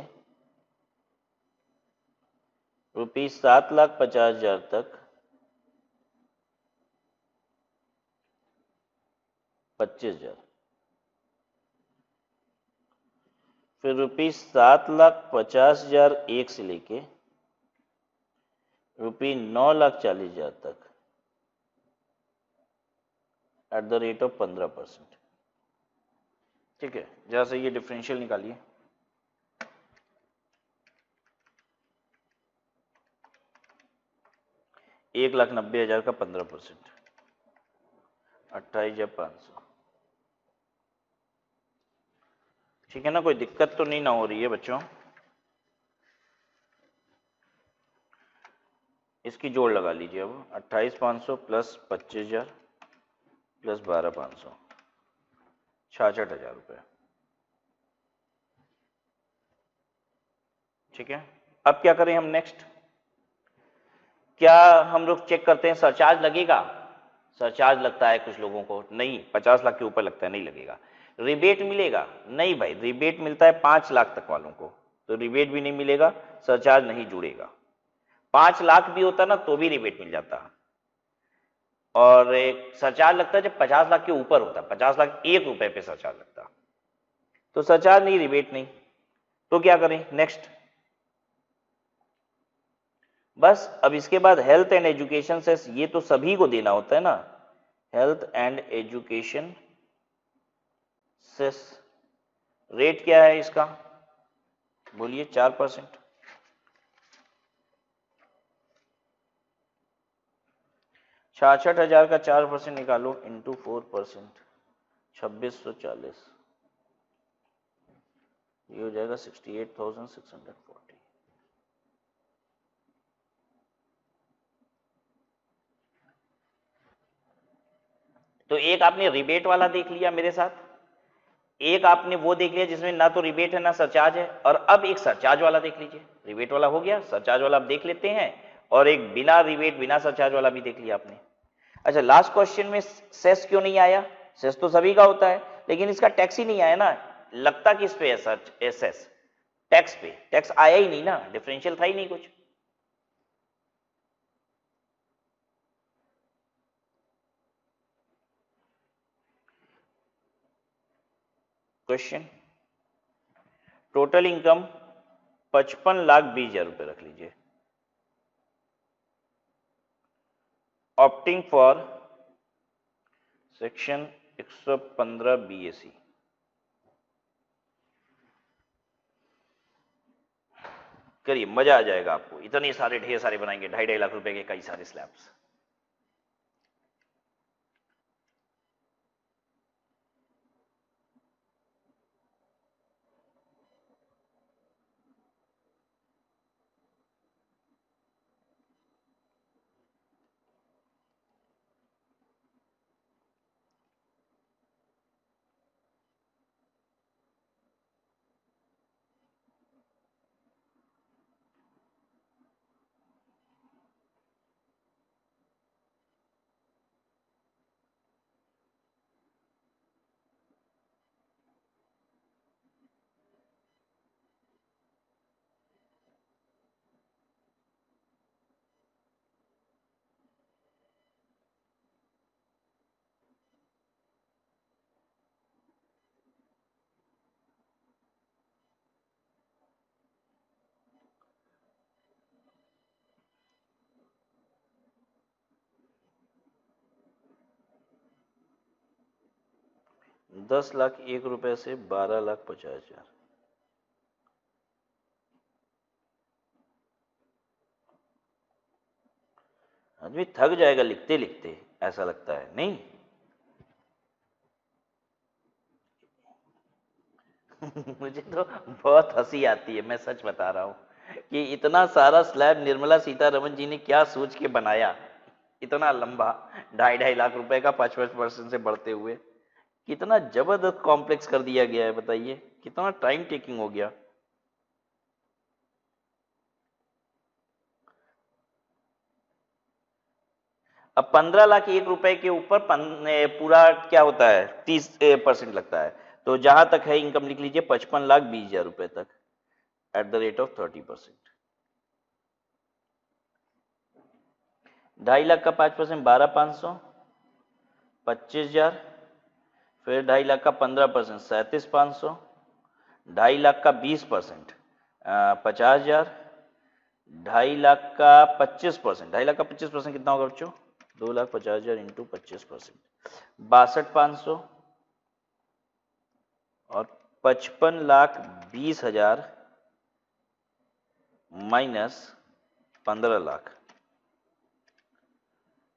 रुपये 7,50,000 तक 25,000। फिर रुपये 7,50,000 एक से लेके रुपये 9,40,000 तक एट द रेट ऑफ 15%। ठीक है, जरा से ये डिफरेंशियल निकालिए। एक 1,90,000 का 15%, 28,500। ठीक है ना, कोई दिक्कत तो नहीं ना हो रही है बच्चों? इसकी जोड़ लगा लीजिए अब, 28,500 प्लस 25,000 प्लस 12,500, 66,000 रुपये। ठीक है, अब क्या करें हम नेक्स्ट? क्या हम लोग चेक करते हैं सरचार्ज लगेगा? सरचार्ज लगता है कुछ लोगों को, नहीं 50 लाख के ऊपर लगता है, नहीं लगेगा। रिबेट मिलेगा? नहीं भाई, रिबेट मिलता है 5 लाख तक वालों को, तो रिबेट भी नहीं मिलेगा, सरचार्ज नहीं जुड़ेगा। 5 लाख भी होता ना तो भी रिबेट मिल जाता। और एक सरचार्ज लगता है जब 50 लाख के ऊपर होता, 50 लाख एक रुपए पे सरचार्ज लगता। तो सरचार्ज नहीं, रिबेट नहीं, तो क्या करें नेक्स्ट? बस अब इसके बाद हेल्थ एंड एजुकेशन सेस, ये तो सभी को देना होता है ना, health and education cess. Rate क्या है इसका, बोलिए? 4%। 66,000 का 4% निकालो इंटू 4%, 2,640, ये हो जाएगा 68,640। तो एक आपने रिबेट वाला देख लिया मेरे साथ, एक आपने वो देख लिया जिसमें ना तो रिबेट है ना सरचार्ज है, और अब एक सरचार्ज वाला देख लीजिए। रिबेट वाला हो गया, सरचार्ज वाला आप देख लेते हैं, और एक बिना रिबेट बिना सरचार्ज वाला भी देख लिया आपने। अच्छा, लास्ट क्वेश्चन में सेस क्यों नहीं आया? सेस तो सभी का होता है, लेकिन इसका टैक्स ही नहीं आया ना। लगता किस पे है सच? सेस टैक्स पे, टैक्स आया ही नहीं ना, डिफरेंशियल था ही नहीं कुछ। क्वेश्चन, टोटल इनकम 55,20,000 रुपए रख लीजिए, ऑप्टिंग फॉर सेक्शन 115 BAC। करिए, मजा आ जाएगा आपको। इतने सारे ढेर सारे बनाएंगे, 2.5 लाख रुपए के कई सारे स्लैब्स। ₹10,01,000 से 12,50,000। आदमी थक जाएगा लिखते लिखते, ऐसा लगता है नहीं? मुझे तो बहुत हंसी आती है, मैं सच बता रहा हूं कि इतना सारा स्लैब निर्मला सीतारमण जी ने क्या सोच के बनाया, इतना लंबा, 2.5 लाख रुपए का 5% से बढ़ते हुए, कितना जबरदस्त कॉम्प्लेक्स कर दिया गया है। बताइए कितना टाइम टेकिंग हो गया। अब 15,01,000 के ऊपर पूरा क्या होता है, 30% लगता है। तो जहां तक है इनकम लिख लीजिए, 55,20,000 तक eight the rate of 30%। 2.5 lakh का 5%, 12,500, 25,000। फिर 2.5 लाख का 15%, 37,500। 2.5 लाख का 20%, 50,000। 2.5 लाख का 25%, 2.5 लाख का 25% कितना होगा बच्चों? 2,50,000 इंटू 25%, 62,500। और 55,20,000 माइनस 15 लाख,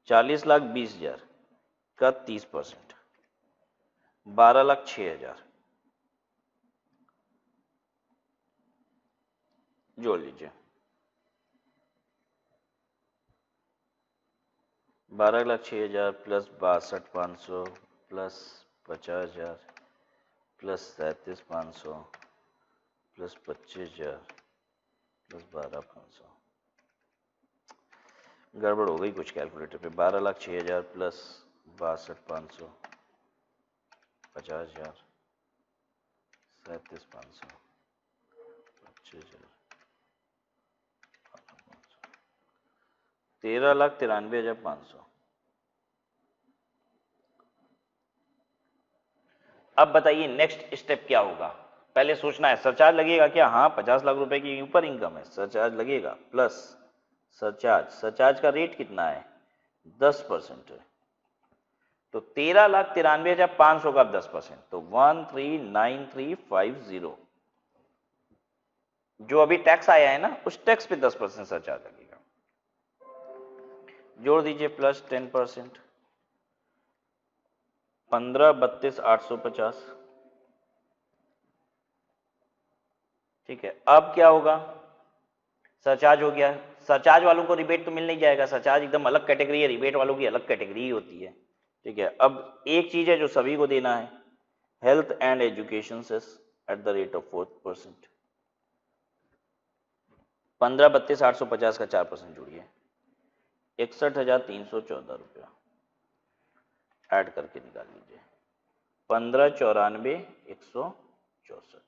40,20,000 का 30%, 12,06,000 जोड़ लीजिए। 12,06,000 plus 62,500 plus 50,000 plus 37,500 plus 25,000 plus 12,500। गड़बड़ हो गई कुछ कैलकुलेटर पे। 12,06,000 प्लस 62,500, 50,000, 37,500, 25,000, 13,93,500। अब बताइए नेक्स्ट स्टेप क्या होगा? पहले सोचना है सरचार्ज लगेगा क्या? हाँ, 50 लाख रुपए की ऊपर इनकम है, सरचार्ज लगेगा। प्लस सरचार्ज का रेट कितना है? 10% है। तो 13,93,500 का 10%, तो 139350। जो अभी टैक्स आया है ना, उस टैक्स पे 10% सरचार्ज लगेगा। जोड़ दीजिए प्लस 10%, 15,32,850। ठीक है, अब क्या होगा? सरचार्ज हो गया। सरचार्ज वालों को रिबेट तो मिल नहीं जाएगा, सरचार्ज एकदम अलग कैटेगरी है, रिबेट वालों की अलग कैटेगरी होती है। ठीक है, अब एक चीज है जो सभी को देना है, health and education cess at the rate of 4%। 15,32,850 का 4% जोड़िए, 61,314 ऐड करके निकाल लीजिए। 15,94,164।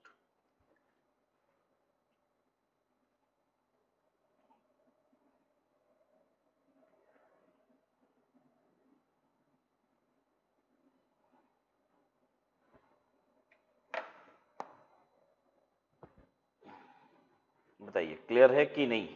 बताइए क्लियर है कि नहीं?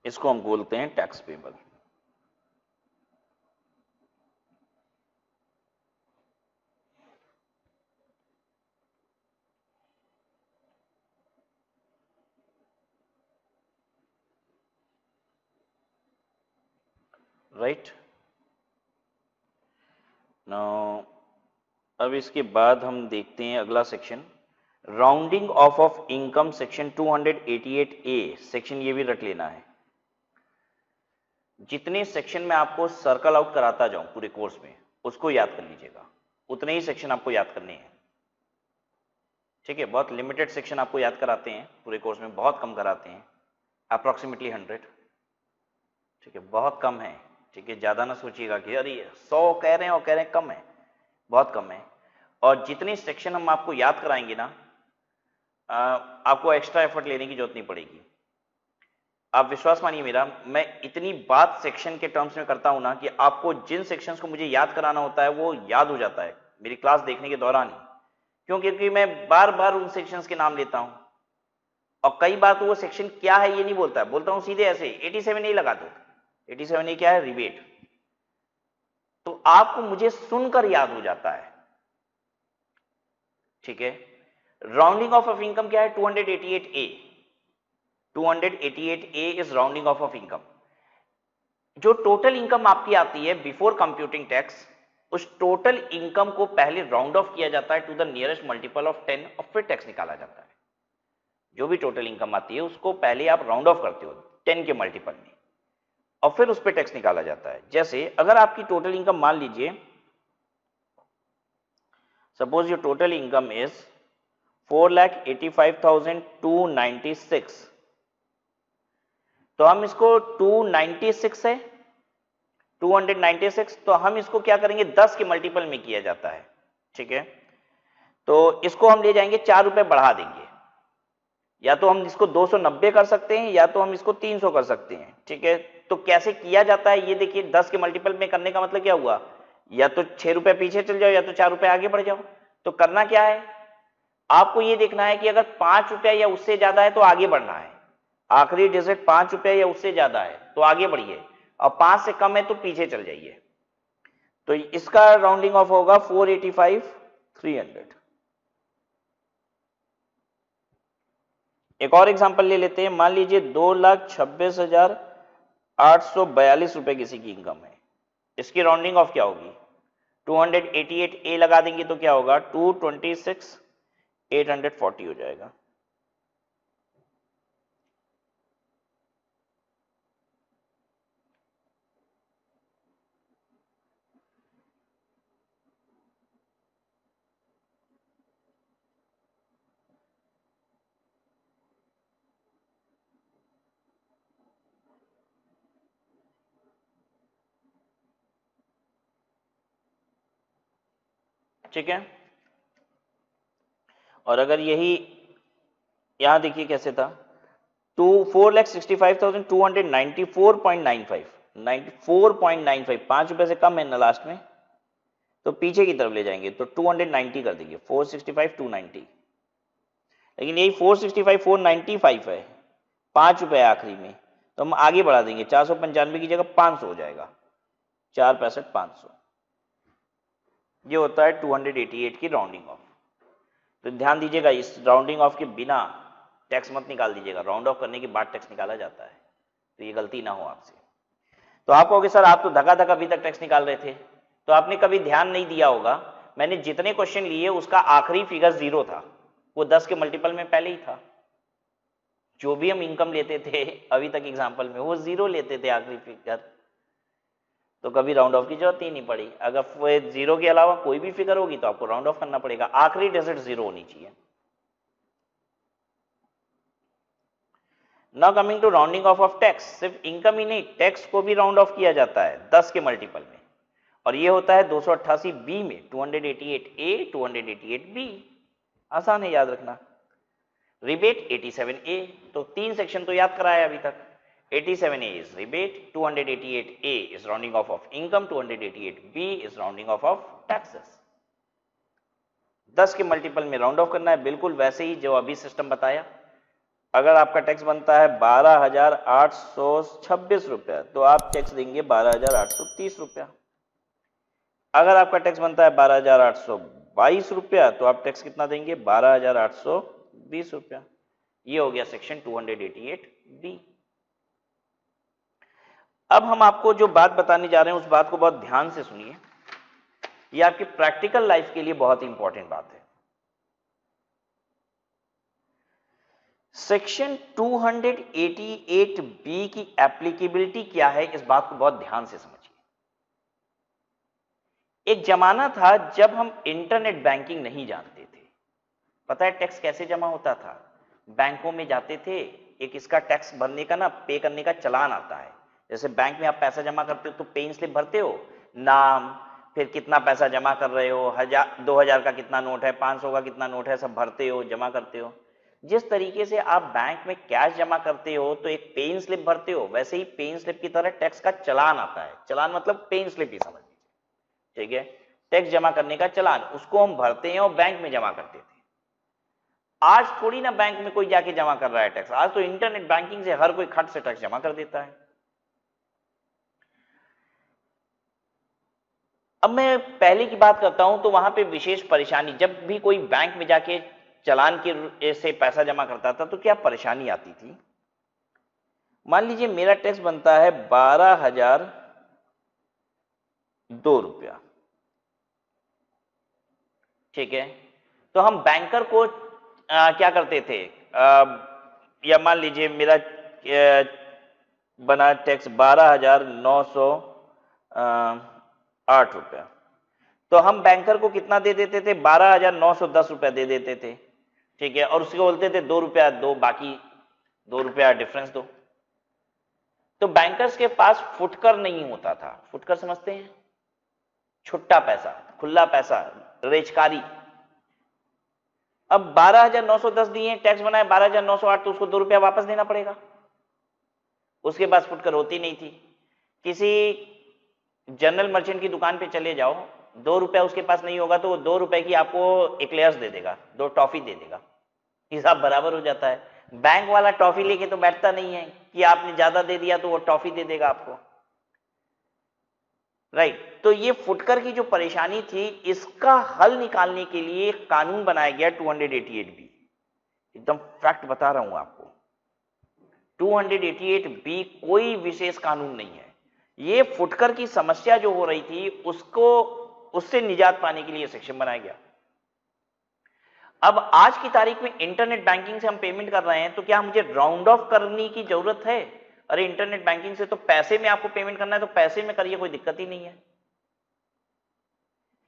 इसको हम बोलते हैं टैक्स पेबल। राइट नाउ, अब इसके बाद हम देखते हैं अगला section, rounding off income, section 288A। Section ये भी रट लेना है। जितने सेक्शन में आपको सर्कल आउट कराता जाऊं पूरे कोर्स में, उसको याद कर लीजिएगा। उतने ही सेक्शन आपको याद करने हैं, ठीक है। बहुत लिमिटेड सेक्शन आपको याद कराते हैं पूरे कोर्स में, बहुत कम कराते हैं, अप्रोक्सीमेटली 100, ठीक है, बहुत कम है, ठीक है। ज्यादा ना सोचिएगा कि अरे 100 कह रहे हैं और कह रहे हैं, कम है, बहुत कम है। और जितने सेक्शन हम आपको याद कराएंगे ना, आपको एक्स्ट्रा एफर्ट लेने की जरूरत नहीं पड़ेगी। आप विश्वास मानिए मेरा, मैं इतनी बात सेक्शन के टर्म्स में करता हूं ना कि आपको जिन सेक्शंस को मुझे याद कराना होता है वो याद हो जाता है मेरी क्लास देखने के दौरान ही। क्यों? क्योंकि मैं बार बार उन सेक्शंस के नाम लेता हूं, और कई बार तो वो सेक्शन क्या है ये नहीं बोलता, बोलता हूं सीधे ऐसे 87A लगा दो। 87A क्या है? रिबेट। तो आपको मुझे सुनकर याद हो जाता है, ठीक है। राउंडिंग ऑफ इनकम क्या है? 288A। 288A is rounding off income. जो टोटल इनकम आपकी आती है बिफोर कंप्यूटिंग टैक्स, उस टोटल इनकम को पहले राउंड ऑफ किया जाता है to the nearest multiple of 10 और फिर टैक्स निकाला जाता है। जो भी टोटल इनकम आती है उसको पहले आप राउंड ऑफ करते हो 10 के मल्टीपल में, और फिर उस पर टैक्स निकाला जाता है। जैसे अगर आपकी टोटल इनकम मान लीजिए, suppose your total income is 4,85,296, तो हम इसको 296 है, 296, तो हम इसको क्या करेंगे 10 के मल्टीपल में किया जाता है, ठीक है। तो इसको हम ले जाएंगे 4 रुपए बढ़ा देंगे, या तो हम इसको 290 कर सकते हैं या तो हम इसको 300 कर सकते हैं, ठीक है। तो कैसे किया जाता है ये देखिए, 10 के मल्टीपल में करने का मतलब क्या हुआ, या तो 6 रुपए पीछे चल जाओ या तो 4 रुपए आगे बढ़ जाओ। तो करना क्या है, आपको ये देखना है कि अगर 5 रुपया या उससे ज्यादा है तो आगे बढ़ना है, आखिरी डिजिट 5 रुपया या उससे ज्यादा है तो आगे बढ़िए, और 5 से कम है तो पीछे चल जाइए। तो इसका राउंडिंग ऑफ होगा 485,300। एक और एग्जांपल ले लेते हैं, मान लीजिए 2,26,842 रुपए किसी की इनकम है। इसकी राउंडिंग ऑफ क्या होगी? 288A लगा देंगे तो क्या होगा? 226,840 हो जाएगा। ठीक है। और अगर यही यहां देखिए कैसे था, 4,65,294.95, 94.95, 5 रुपए से कम है ना लास्ट में, तो पीछे की तरफ ले जाएंगे तो 290 कर देंगे, 465 290। लेकिन यही 465 495 है, 5 रुपए आखिरी में, तो हम आगे बढ़ा देंगे, 495 की जगह 500 हो जाएगा, 465 500। ये होता है 288 की राउंडिंग ऑफ। तो ध्यान दीजिएगा, इस राउंडिंग ऑफ के बिना टैक्स मत निकाल दीजिएगा, राउंड ऑफ करने के बाद टैक्स निकाला जाता है, तो ये गलती ना हो आपसे। तो आप कहोगे सर आप तो धका धका अभी तक टैक्स निकाल रहे थे, तो आपने कभी ध्यान नहीं दिया होगा, मैंने जितने क्वेश्चन लिए उसका आखिरी फिगर 0 था, वो 10 के मल्टीपल में पहले ही था। जो भी हम इनकम लेते थे अभी तक एग्जाम्पल में, वो 0 लेते थे आखिरी फिगर, तो कभी राउंड ऑफ की जरूरत ही नहीं पड़ी। अगर 0 के अलावा कोई भी फिगर होगी तो आपको राउंड ऑफ करना पड़ेगा, आखिरी डिजिट 0 होनी चाहिए। Now coming to rounding off tax, सिर्फ इनकम ही नहीं, टैक्स को भी राउंड ऑफ किया जाता है 10 के मल्टीपल में, और ये होता है 288B में, 288A 288B, आसान है याद रखना। रिबेट 87A, तो 3 सेक्शन तो याद कराया अभी तक। 87A is rebate, 288A is rounding off of income, 288B is rounding off of taxes। 10 के मल्टीपल में राउंड ऑफ करना है, बिल्कुल वैसे ही जो अभी सिस्टम बताया। अगर आपका टैक्स बनता है 12,826 रुपया तो आप टैक्स देंगे 12,830 रुपया। अगर आपका टैक्स बनता है 12,822 रुपया तो आप टैक्स कितना देंगे? 12,820 रुपया। ये हो गया सेक्शन 288B। अब हम आपको जो बात बताने जा रहे हैं उस बात को बहुत ध्यान से सुनिए, ये आपकी प्रैक्टिकल लाइफ के लिए बहुत इंपॉर्टेंट बात है। सेक्शन 288B की एप्लीकेबिलिटी क्या है, इस बात को बहुत ध्यान से समझिए। एक जमाना था जब हम इंटरनेट बैंकिंग नहीं जानते थे। पता है टैक्स कैसे जमा होता था? बैंकों में जाते थे, एक इसका टैक्स भरने का ना, पे करने का चालान आता है। जैसे बैंक में आप पैसा जमा करते हो तो पे स्लिप भरते हो, नाम, फिर कितना पैसा जमा कर रहे हो, 1000 2000 का कितना नोट है, 500 का कितना नोट है, सब भरते हो, जमा करते हो। जिस तरीके से आप बैंक में कैश जमा करते हो तो एक पे स्लिप भरते हो, वैसे ही पे स्लिप की तरह टैक्स का चालान आता है। चालान मतलब पे स्लिप ही समझ लीजिए, ठीक है? टैक्स जमा करने का चालान, उसको हम भरते हैं और बैंक में जमा करते थे। आज थोड़ी ना बैंक में कोई जाके जमा कर रहा है टैक्स, आज तो इंटरनेट बैंकिंग से हर कोई खट से टैक्स जमा कर देता है। अब मैं पहले की बात करता हूं तो वहां पे विशेष परेशानी, जब भी कोई बैंक में जाके चालान के से पैसा जमा करता था तो क्या परेशानी आती थी? मान लीजिए मेरा टैक्स बनता है 12,002 रुपया, ठीक है? तो हम बैंकर को क्या करते थे, या मान लीजिए मेरा बना टैक्स 12,908 रुपया, तो हम बैंकर को कितना दे देते थे? 12,910 रुपया दे देते थे, ठीक है? और उसको बोलते थे 2 रुपया दो, बाकी 2 रुपया डिफरेंस दो। तो बैंकर्स के पास फुटकर नहीं होता था। फुटकर समझते हैं? छुट्टा पैसा, खुला पैसा, रेचकारी। अब 12,910 दिए, टैक्स बनाए 12,908, तो उसको 2 रुपया वापस देना पड़ेगा। उसके पास फुटकर होती नहीं थी। किसी जनरल मर्चेंट की दुकान पे चले जाओ, 2 रुपया उसके पास नहीं होगा तो वो 2 रुपए की आपको एक्लेयर्स दे देगा, 2 टॉफी दे देगा, हिसाब बराबर हो जाता है। बैंक वाला टॉफी लेके तो बैठता नहीं है कि आपने ज्यादा दे दिया तो वो टॉफी दे देगा आपको, राइट? तो ये फुटकर की जो परेशानी थी, इसका हल निकालने के लिए एक कानून बनाया गया 288B। एकदम फैक्ट बता रहा हूं आपको, 288B कोई विशेष कानून नहीं है। ये फुटकर की समस्या जो हो रही थी उससे निजात पाने के लिए सेक्शन बनाया गया। अब आज की तारीख में इंटरनेट बैंकिंग से हम पेमेंट कर रहे हैं तो क्या मुझे राउंड ऑफ करने की जरूरत है? अरे इंटरनेट बैंकिंग से तो पैसे में आपको पेमेंट करना है तो पैसे में करिए, कोई दिक्कत ही नहीं है।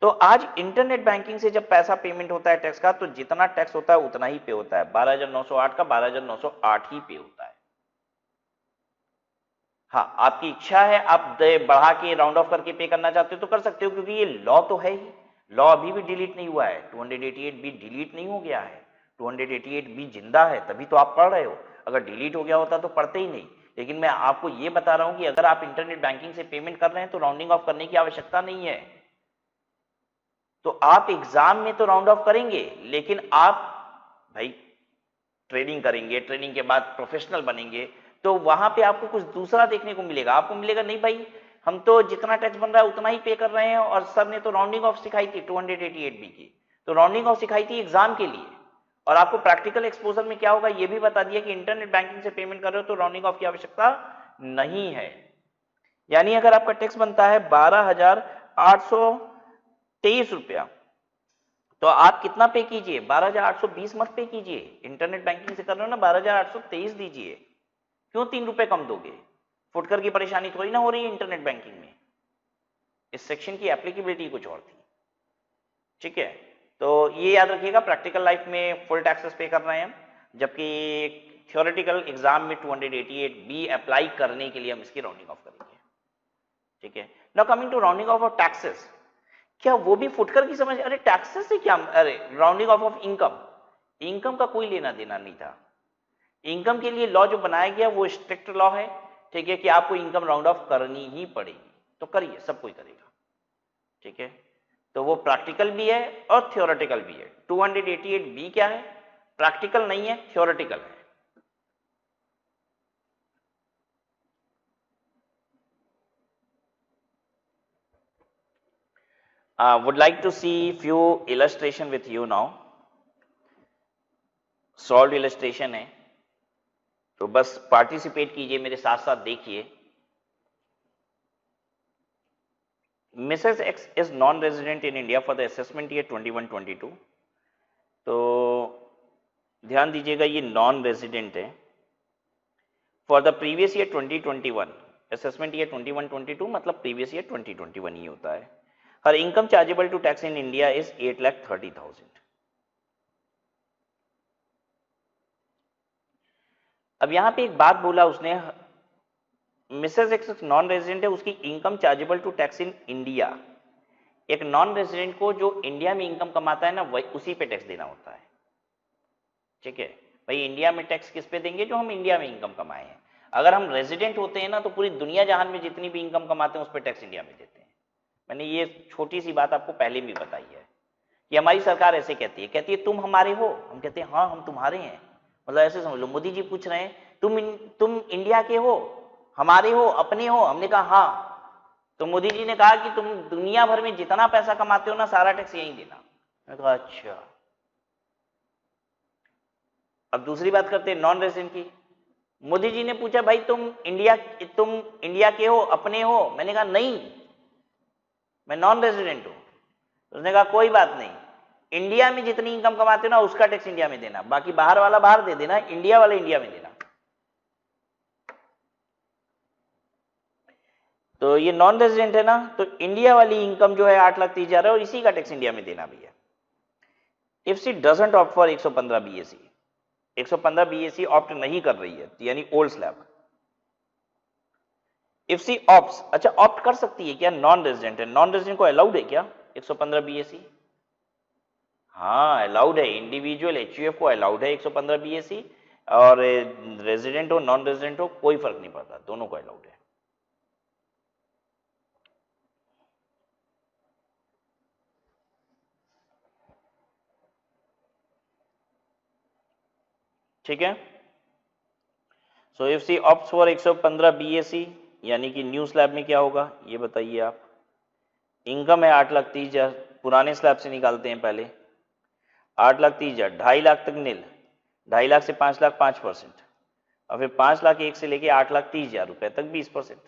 तो आज इंटरनेट बैंकिंग से जब पैसा पेमेंट होता है टैक्स का, तो जितना टैक्स होता है उतना ही पे होता है। 12,908 का 12,908 ही पे होता है। हाँ, आपकी इच्छा है, आप बढ़ा के राउंड ऑफ करके पे करना चाहते हो तो कर सकते हो, क्योंकि ये लॉ तो है ही। लॉ अभी भी डिलीट नहीं हुआ है, 288B डिलीट नहीं हो गया है, 288B जिंदा है, तभी तो आप पढ़ रहे हो। अगर डिलीट हो गया होता तो पढ़ते ही नहीं। लेकिन मैं आपको ये बता रहा हूं कि अगर आप इंटरनेट बैंकिंग से पेमेंट कर रहे हैं तो राउंडिंग ऑफ करने की आवश्यकता नहीं है। तो आप एग्जाम में तो राउंड ऑफ करेंगे, लेकिन आप भाई ट्रेनिंग करेंगे, ट्रेनिंग के बाद प्रोफेशनल बनेंगे, तो वहां पे आपको कुछ दूसरा देखने को मिलेगा। आपको मिलेगा नहीं भाई, हम तो जितना टैक्स बन रहा है उतना ही पे कर रहे हैं, और सर ने तो राउंडिंग ऑफ सिखाई थी 288B की, तो राउंडिंग ऑफ सिखाई थी एग्जाम के लिए। और आपको प्रैक्टिकल एक्सपोजर में क्या होगा ये भी बता दिया कि इंटरनेट बैंकिंग से पेमेंट कर रहे हो तो राउंडिंग ऑफ की आवश्यकता नहीं है। यानी अगर आपका टैक्स बनता है 12,823 रुपया, तो आप कितना पे कीजिए? 12,820 मत पे कीजिए। इंटरनेट बैंकिंग से कर रहे हो ना, 12,823 दीजिए। क्यों 3 रुपए कम दोगे? फुटकर की परेशानी थोड़ी ना हो रही है इंटरनेट बैंकिंग में। इस सेक्शन की एप्लीकेबिलिटी कुछ और थी, ठीक है? तो ये याद रखिएगा, प्रैक्टिकल लाइफ में फुल टैक्सेस पे कर रहे हैं हम, जबकि थ्योरेटिकल एग्जाम में 288B अप्लाई करने के लिए हम इसकी राउंडिंग ऑफ करेंगे, ठीक है? Now coming to rounding off off taxes, क्या वो भी फुटकर की समझ? अरे टैक्सेस से क्या, अरे rounding off of income, income का कोई लेना देना नहीं था। इनकम के लिए लॉ जो बनाया गया वो स्ट्रिक्ट लॉ है, ठीक है, कि आपको इनकम राउंड ऑफ करनी ही पड़ेगी, तो करिए, सब कोई करेगा, ठीक है? तो वो प्रैक्टिकल भी है और थ्योरेटिकल भी है। 288B क्या है? प्रैक्टिकल नहीं है, थ्योरेटिकल है। would like to see few illustration with you now. Solved illustration है, तो बस पार्टिसिपेट कीजिए, मेरे साथ साथ देखिए. Mrs. X is non-resident in India for the assessment year 21-22. तो ध्यान दीजिएगा, ये नॉन रेजिडेंट है for the previous year 2021. Assessment year 21-22 मतलब प्रीवियस ईयर 2021 ही होता है. हर income chargeable to tax in India is 8,30,000. अब यहां पे एक बात बोला उसने, मिसेस एक्स नॉन रेजिडेंट है, उसकी income chargeable to tax in India. एक नॉन रेजिडेंट को जो इंडिया में इनकम कमाता है ना, वही उसी पे टैक्स देना होता है. ठीक है भाई, इंडिया में टैक्स किस पे देंगे? जो हम इंडिया में इनकम कमाए हैं. अगर हम रेजिडेंट होते हैं ना, तो पूरी दुनिया जहान में जितनी भी इनकम कमाते हैं उस पर टैक्स इंडिया में देते हैं. मैंने ये छोटी सी बात आपको पहले भी बताई है कि हमारी सरकार ऐसे कहती है तुम हमारे हो. हम कहते हैं हाँ हम तुम्हारे हैं. मतलब ऐसे समझ लो, मोदी जी पूछ रहे हैं तुम इंडिया के हो, हमारे हो, अपने हो. हमने कहा हाँ. तो मोदी जी ने कहा कि तुम दुनिया भर में जितना पैसा कमाते हो ना, सारा टैक्स यहीं देना. मैंने कहा अच्छा. अब दूसरी बात करते हैं नॉन रेजिडेंट की. मोदी जी ने पूछा भाई तुम इंडिया के हो, अपने हो. मैंने कहा नहीं, मैं नॉन रेजिडेंट हूं. उसने कहा कोई बात नहीं, इंडिया में जितनी इनकम कमाते हो ना, उसका टैक्स इंडिया में देना, बाकी बाहर वाला बाहर दे देना, इंडिया वाला इंडिया में देना. तो ये नॉन रेजिडेंट है ना, तो इंडिया वाली इनकम जो है 8,30,000 है और इसी का टैक्स इंडिया में देना भी है. If she doesn't opt for 115 BAC, 115 BAC opt नहीं कर रही है, यानी old slab. If she opts, अच्छा ऑप्ट कर सकती है क्या? नॉन रेजिडेंट है, नॉन रेजिडेंट को अलाउड है क्या 115 बीएसी? हाँ अलाउड है. इंडिविजुअल एचयूएफ को अलाउड है 115 बीएसी, और रेजिडेंट हो नॉन रेजिडेंट हो कोई फर्क नहीं पड़ता, दोनों को अलाउड है. ठीक है. So if she opt for 115 BAC, यानी कि न्यू स्लैब में क्या होगा ये बताइए आप. इनकम है 8,30,000, पुराने स्लैब से निकालते हैं पहले. 8,30,000, 2.5 लाख तक नील, 2.5 लाख से 5 लाख 5%, और फिर 5 लाख 1 से लेके 8,30,000 रुपए तक 20%.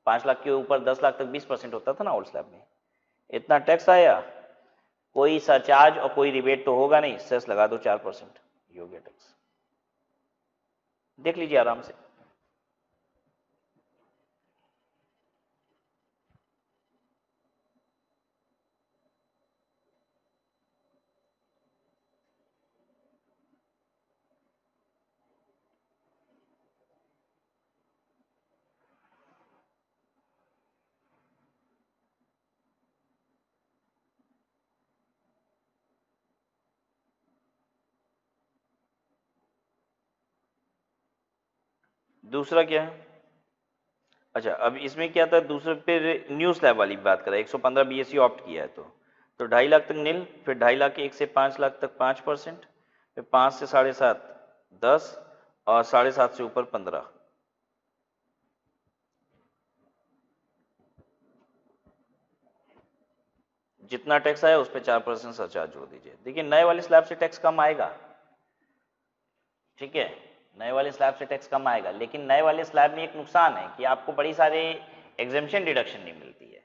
5 लाख के ऊपर 10 लाख तक 20% होता था ना ओल्ड स्लैब में. इतना टैक्स आया, कोई सरचार्ज और कोई रिबेट तो होगा नहीं, सेस लगा दो 4%, योग्य टैक्स. देख लीजिए आराम से. दूसरा क्या है? अच्छा अब इसमें क्या था, दूसरे पे न्यू स्लैब वाली बात करें. 115 बीएससी ऑप्ट किया है तो 2.5 लाख तक नील, फिर 2.5 लाख के 1 से 5 लाख तक 5%, फिर 5 से 7.5 10, और 7.5 से ऊपर 15. जितना टैक्स आया उस पर 4% सरचार्ज जोड़ दीजिए. देखिए नए वाले स्लैब से टैक्स कम आएगा. ठीक है, नए वाले स्लैब से टैक्स कम आएगा, लेकिन नए वाले स्लैब में एक नुकसान है कि आपको बड़ी सारे एग्जेम्पशन डिडक्शन नहीं मिलती है.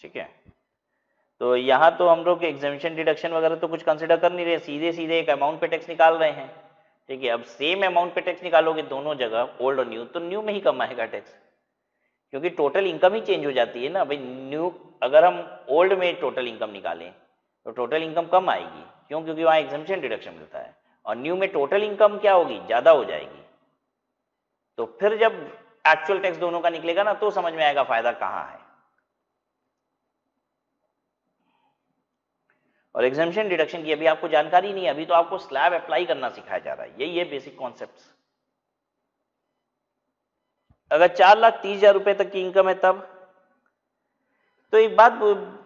ठीक है, तो यहाँ तो हम लोग एग्जेम्पशन डिडक्शन वगैरह तो कुछ कंसिडर कर नहीं रहे, सीधे सीधे एक अमाउंट पे टैक्स निकाल रहे हैं. ठीक है, अब सेम अमाउंट पे टैक्स निकालोगे दोनों जगह, ओल्ड और न्यू, तो न्यू में ही कम आएगा टैक्स, क्योंकि टोटल इनकम ही चेंज हो जाती है ना भाई. न्यू अगर हम ओल्ड में टोटल इनकम निकालें तो टोटल इनकम कम आएगी, क्यों? क्योंकि वहाँ एग्जेम्पशन डिडक्शन मिलता है. और न्यू में टोटल इनकम क्या होगी, ज्यादा हो जाएगी. तो फिर जब एक्चुअल टैक्स दोनों का निकलेगा ना, तो समझ में आएगा फायदा कहां है. और एग्जेम्पशन डिडक्शन की अभी आपको जानकारी नहीं है, अभी तो आपको स्लैब अप्लाई करना सिखाया जा रहा है. यही है बेसिक कॉन्सेप्ट्स. अगर 4,30,000 रुपए तक की इनकम है तब, तो एक बात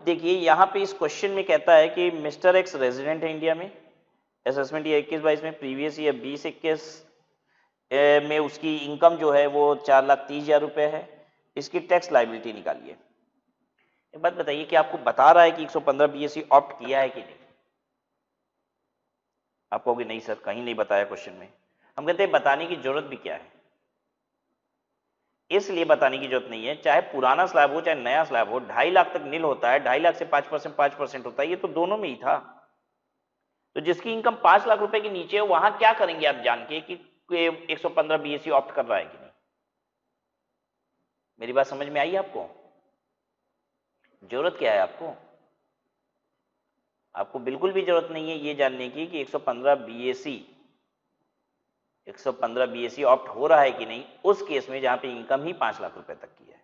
देखिए, यहां पे इस क्वेश्चन में कहता है कि मिस्टर एक्स रेजिडेंट है इंडिया में, असेसमेंट ईयर 21-22 में, प्रीवियस ईयर 20-21 में उसकी इनकम जो है वो 4,30,000 रुपए है. इसकी टैक्स लायबिलिटी निकालिए. एक बात बताइए कि आपको बता रहा है कि 115 बीएसई ऑप्ट किया है कि नहीं? आप कहोगे नहीं सर, कहीं नहीं बताया क्वेश्चन में। हम कहते हैं बताने की जरूरत भी क्या है? इसलिए बताने की जरूरत नहीं है, चाहे पुराना स्लैब हो चाहे नया स्लैब हो, 2.5 लाख तक नील होता है, 2.5 लाख से 5% होता है, ये तो दोनों में ही था। तो जिसकी इनकम 5 लाख रुपए के नीचे है वहां क्या करेंगे आप जान के कि 115 बीएसई ऑप्ट कर रहा है कि नहीं? मेरी बात समझ में आई आपको? जरूरत क्या है आपको? आपको बिल्कुल भी जरूरत नहीं है ये जानने की कि 115 बीएसई ऑप्ट हो रहा है कि नहीं, उस केस में जहां पे इनकम ही 5 लाख रुपए तक की है।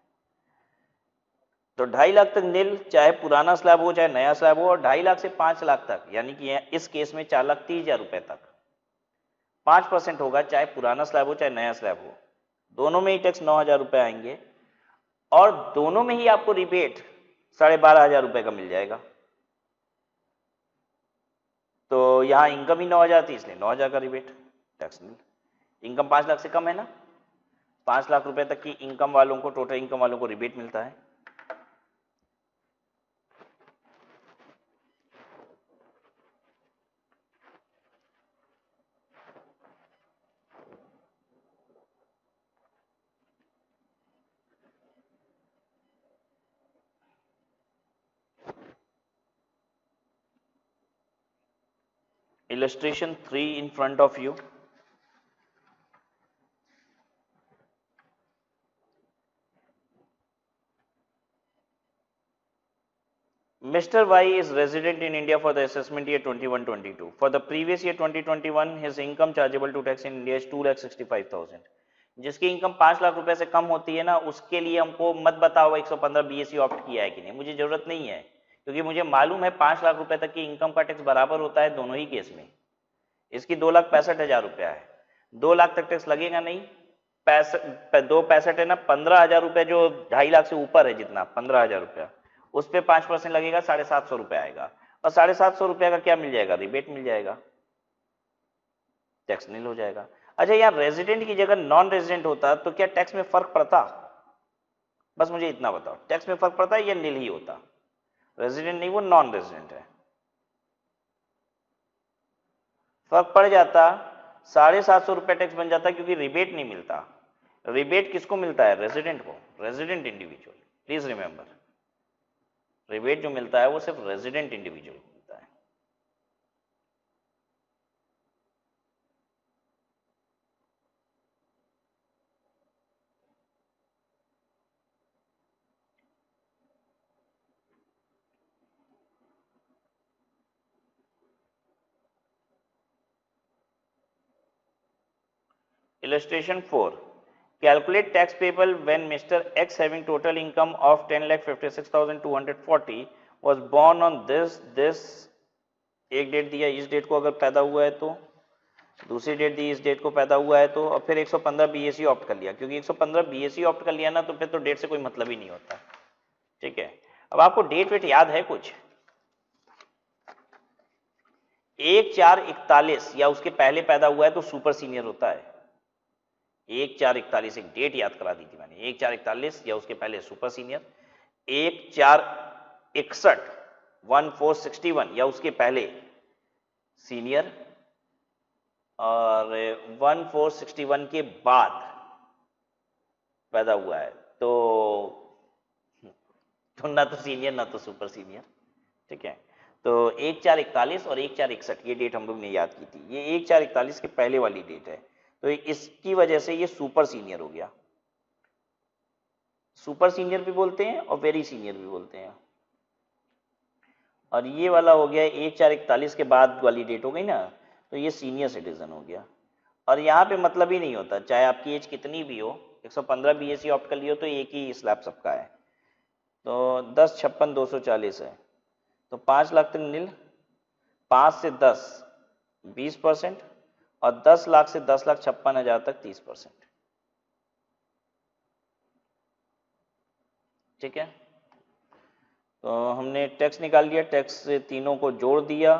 तो 2.5 लाख तक नील, चाहे पुराना स्लैब हो चाहे नया स्लैब हो, और 2.5 लाख से 5 लाख तक, यानी कि इस केस में 4,30,000 रुपए तक 5% होगा, चाहे पुराना स्लैब हो चाहे नया स्लैब हो। दोनों में ही टैक्स 9,000 रुपए आएंगे, और दोनों में ही आपको रिबेट 12,500 रुपए का मिल जाएगा। तो यहां इनकम ही 9,000 थी, इसलिए 9,000 का रिबेट, टैक्स नहीं। इनकम 5 लाख से कम है ना, 5 लाख रुपए तक की इनकम वालों को, टोटल इनकम वालों को रिबेट मिलता है। Illustration 3 in front of you. Mr. Y is resident in India for the assessment year 21-22. For the previous year 2021, his income chargeable to tax in India is 2,65,000. जिसकी इनकम 5 लाख रुपए से कम होती है ना, उसके लिए हमको मत बताओ 115 बीएसई ऑप्ट किया है कि नहीं, मुझे जरूरत नहीं है, क्योंकि मुझे मालूम है 5 लाख रुपए तक की इनकम का टैक्स बराबर होता है दोनों ही केस में। इसकी 2,65,000 रुपया है, 2 लाख तक टैक्स लगेगा नहीं। 2,65 है ना, 15,000 रुपए जो 2.5 लाख से ऊपर है, जितना 15,000 रुपया, उस पर 5% लगेगा, 750 रुपए आएगा, और 750 रुपया का क्या मिल जाएगा, रिबेट मिल जाएगा, टैक्स नील हो जाएगा। अच्छा, यहाँ रेजिडेंट की जगह नॉन रेजिडेंट होता तो क्या टैक्स में फर्क पड़ता? बस मुझे इतना बताओ, टैक्स में फर्क पड़ता है या नील ही होता? रेजिडेंट नहीं, वो नॉन रेजिडेंट है, फर्क पड़ जाता, 750 रुपए टैक्स बन जाता, क्योंकि रिबेट नहीं मिलता। रिबेट किसको मिलता है? रेजिडेंट को, resident individual, please remember, rebate जो मिलता है वो सिर्फ रेजिडेंट इंडिविजुअल को मिलता है। Illustration 4. Calculate tax payable when Mr. X having total income of 10,56,240 was born on this एक डेट दिया, इस डेट को अगर पैदा हुआ है तो, दूसरी डेट दी, इस डेट को पैदा हुआ है तो, और फिर 115 बीएसई ऑप्ट कर लिया, क्योंकि 115 बीएसई ऑप्ट कर लिया ना, तो फिर तो डेट से कोई मतलब ही नहीं होता। ठीक है, अब आपको डेट वेट याद है कुछ? 1/4/41 या उसके पहले पैदा हुआ है तो सुपर सीनियर होता है। 1/4/41 एक डेट याद करा दी थी मैंने, 1/4/41 या उसके पहले सुपर सीनियर, 1/4/61 1461 या उसके पहले सीनियर, और 1461 के बाद पैदा हुआ है तो ना तो सीनियर ना तो सुपर सीनियर। ठीक है, तो 1/4/41 और 1/4/61 ये डेट हम लोग ने याद की थी, ये 1/4/41 के पहले वाली डेट है, तो इसकी वजह से ये सुपर सीनियर हो गया। सुपर सीनियर भी बोलते हैं और वेरी सीनियर भी बोलते हैं। और ये वाला हो गया 1/4/41 के बाद वाली डेट हो गई ना, तो ये सीनियर सिटीजन हो गया। और यहाँ पे मतलब ही नहीं होता, चाहे आपकी एज कितनी भी हो, 115 बीएसई ऑप्ट कर लियो तो एक ही स्लैब सबका है, तो 10/56/240 है, तो 5 लाख तक नील, 5 से 10 20%, और 10 लाख से 10,56,000 तक 30%। ठीक है, तो हमने टैक्स निकाल लिया, टैक्स से तीनों को जोड़ दिया,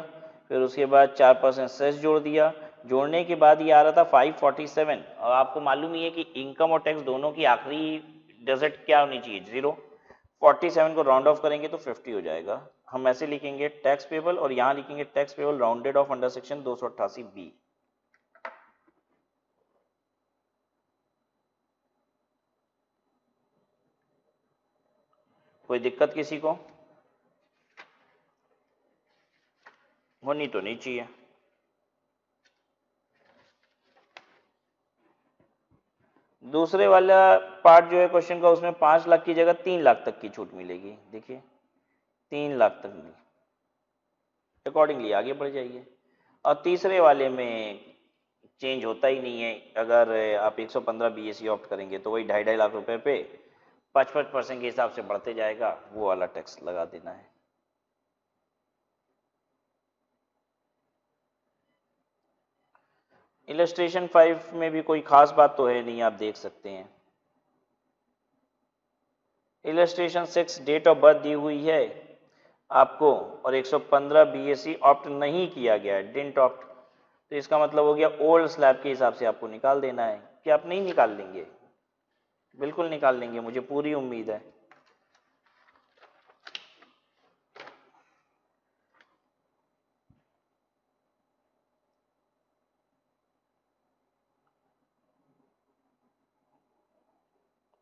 फिर उसके बाद 4% सेस जोड़ दिया, जोड़ने के बाद ये आ रहा था 547, और आपको मालूम ही है कि इनकम और टैक्स दोनों की आखिरी डिजिट क्या होनी चाहिए, 0। 47 को राउंड ऑफ करेंगे तो 50 हो जाएगा। हम ऐसे लिखेंगे टैक्स पेबल और यहां लिखेंगे tax payable rounded off under section 288B। कोई दिक्कत किसी को? होनी तो नहीं चाहिए। दूसरे वाला पार्ट जो है क्वेश्चन का, उसमें 5 लाख की जगह 3 लाख तक की छूट मिलेगी। देखिए 3 लाख तक मिली, अकॉर्डिंगली आगे बढ़ जाइए। और तीसरे वाले में चेंज होता ही नहीं है। अगर आप 115 BAC ऑप्ट करेंगे तो वही 2.5 लाख रुपए पे 55% के हिसाब से बढ़ते जाएगा, वो वाला टैक्स लगा देना है। इलस्ट्रेशन 5 में भी कोई खास बात तो है नहीं, आप देख सकते हैं। इलस्ट्रेशन 6 डेट ऑफ बर्थ दी हुई है आपको और 115 BAC ऑप्ट नहीं किया गया है, डिडंट ऑप्ट, तो इसका मतलब हो गया ओल्ड स्लैब के हिसाब से आपको निकाल देना है। कि आप नहीं निकाल लेंगे? बिल्कुल निकाल लेंगे, मुझे पूरी उम्मीद है।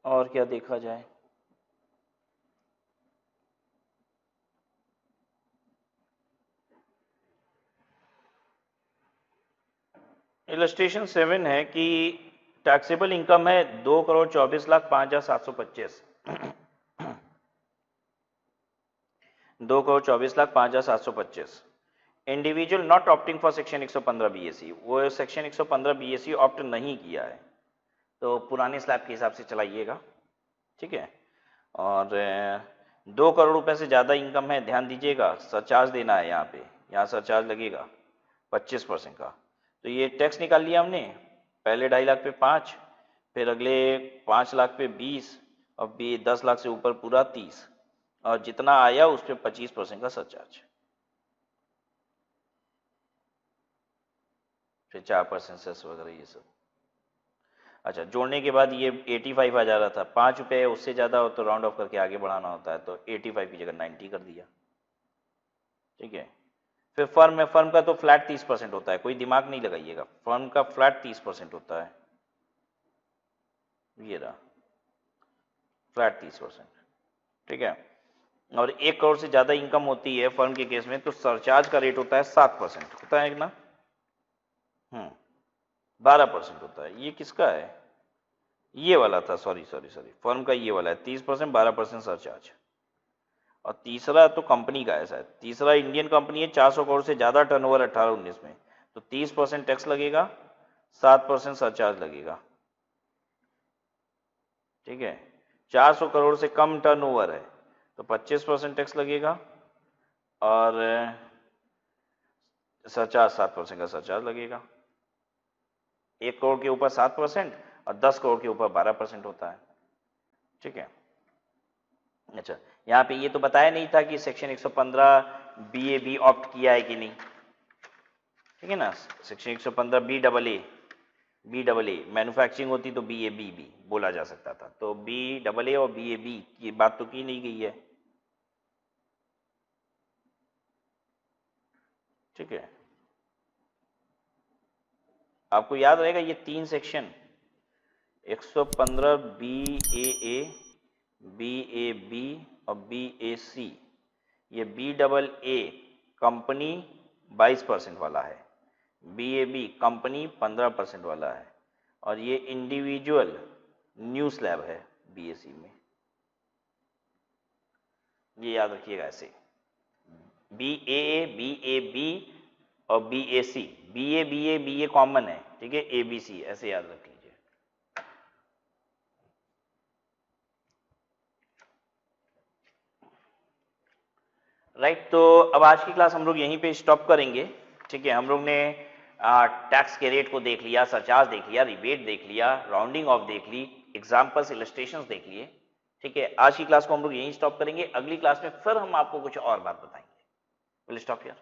और क्या देखा जाए? इलस्ट्रेशन 7 है कि टैक्सेबल इनकम है 2,24,05,725 2,24,05,725। Individual not opting for section 115 BAC, वो सेक्शन 115 BAC ऑप्ट नहीं किया है, तो पुराने स्लैब के हिसाब से चलाइएगा, ठीक है। और 2 करोड़ रुपए से ज़्यादा इनकम है, ध्यान दीजिएगा, सरचार्ज देना है यहाँ पे, यहाँ सरचार्ज लगेगा 25% का। तो ये टैक्स निकाल लिया हमने, पहले 2.5 लाख पे 5, फिर अगले 5 लाख पे 20 और 10 लाख से ऊपर पूरा 30, और जितना आया उस पर 25% का सरचार्ज, फिर 4% सेस वगैरह ये सब। अच्छा, जोड़ने के बाद ये 85 आ जा रहा था, 5 रुपये उससे ज़्यादा हो तो राउंड ऑफ करके आगे बढ़ाना होता है, तो 85 की जगह 90 कर दिया, ठीक है। फिर फर्म है, फर्म का तो फ्लैट 30% होता है, कोई दिमाग नहीं लगाइएगा, फर्म का फ्लैट 30% होता है, ये रहा फ्लैट 30%, ठीक है। और 1 करोड़ से ज़्यादा इनकम होती है फर्म के केस में तो सरचार्ज का रेट होता है 7%, होता है ना? 12% होता है। ये किसका है? ये वाला था, सॉरी, फर्म का ये वाला है 30%, 12% सरचार्ज। और तीसरा तो कंपनी का है शायद, तीसरा इंडियन कंपनी है, 400 करोड़ से ज़्यादा टर्नओवर 18-19 में, तो 30% टैक्स लगेगा, 7% सरचार्ज लगेगा, ठीक है। 400 करोड़ से कम टर्नओवर है तो 25% टैक्स लगेगा और सरचार्ज 7% का सरचार्ज लगेगा। 1 करोड़ के ऊपर 7% और 10 करोड़ के ऊपर 12% होता है, ठीक है। अच्छा, यहाँ पे ये तो बताया नहीं था कि सेक्शन 115 BAB ऑप्ट किया है कि नहीं, ठीक है ना। सेक्शन 115 BAA मैन्युफैक्चरिंग होती तो BAB भी बोला जा सकता था, तो BAA और BAB की बात तो की नहीं गई है, ठीक है। आपको याद रहेगा ये 3 सेक्शन 115 BAA, BAB और BAC, ये BAA कंपनी 22% वाला है, BAB कंपनी 15% वाला है, और ये इंडिविजुअल न्यू स्लैब है BAC में, ये याद रखिएगा ऐसे। BAA, BAB और BAC, BA कॉमन है, ठीक है, ABC ऐसे याद रख लीजिए। राइट, तो अब आज की क्लास हम लोग यहीं पे स्टॉप करेंगे, ठीक है। हम लोग ने टैक्स के रेट को देख लिया, सरचार्ज देख लिया, रिबेट देख लिया, राउंडिंग ऑफ देख ली, एग्जाम्पल्स, इलस्ट्रेशंस देख लिए, ठीक है। आज की क्लास को हम लोग यहीं स्टॉप करेंगे, अगली क्लास में फिर हम आपको कुछ और बात बताएंगे। Will stop here.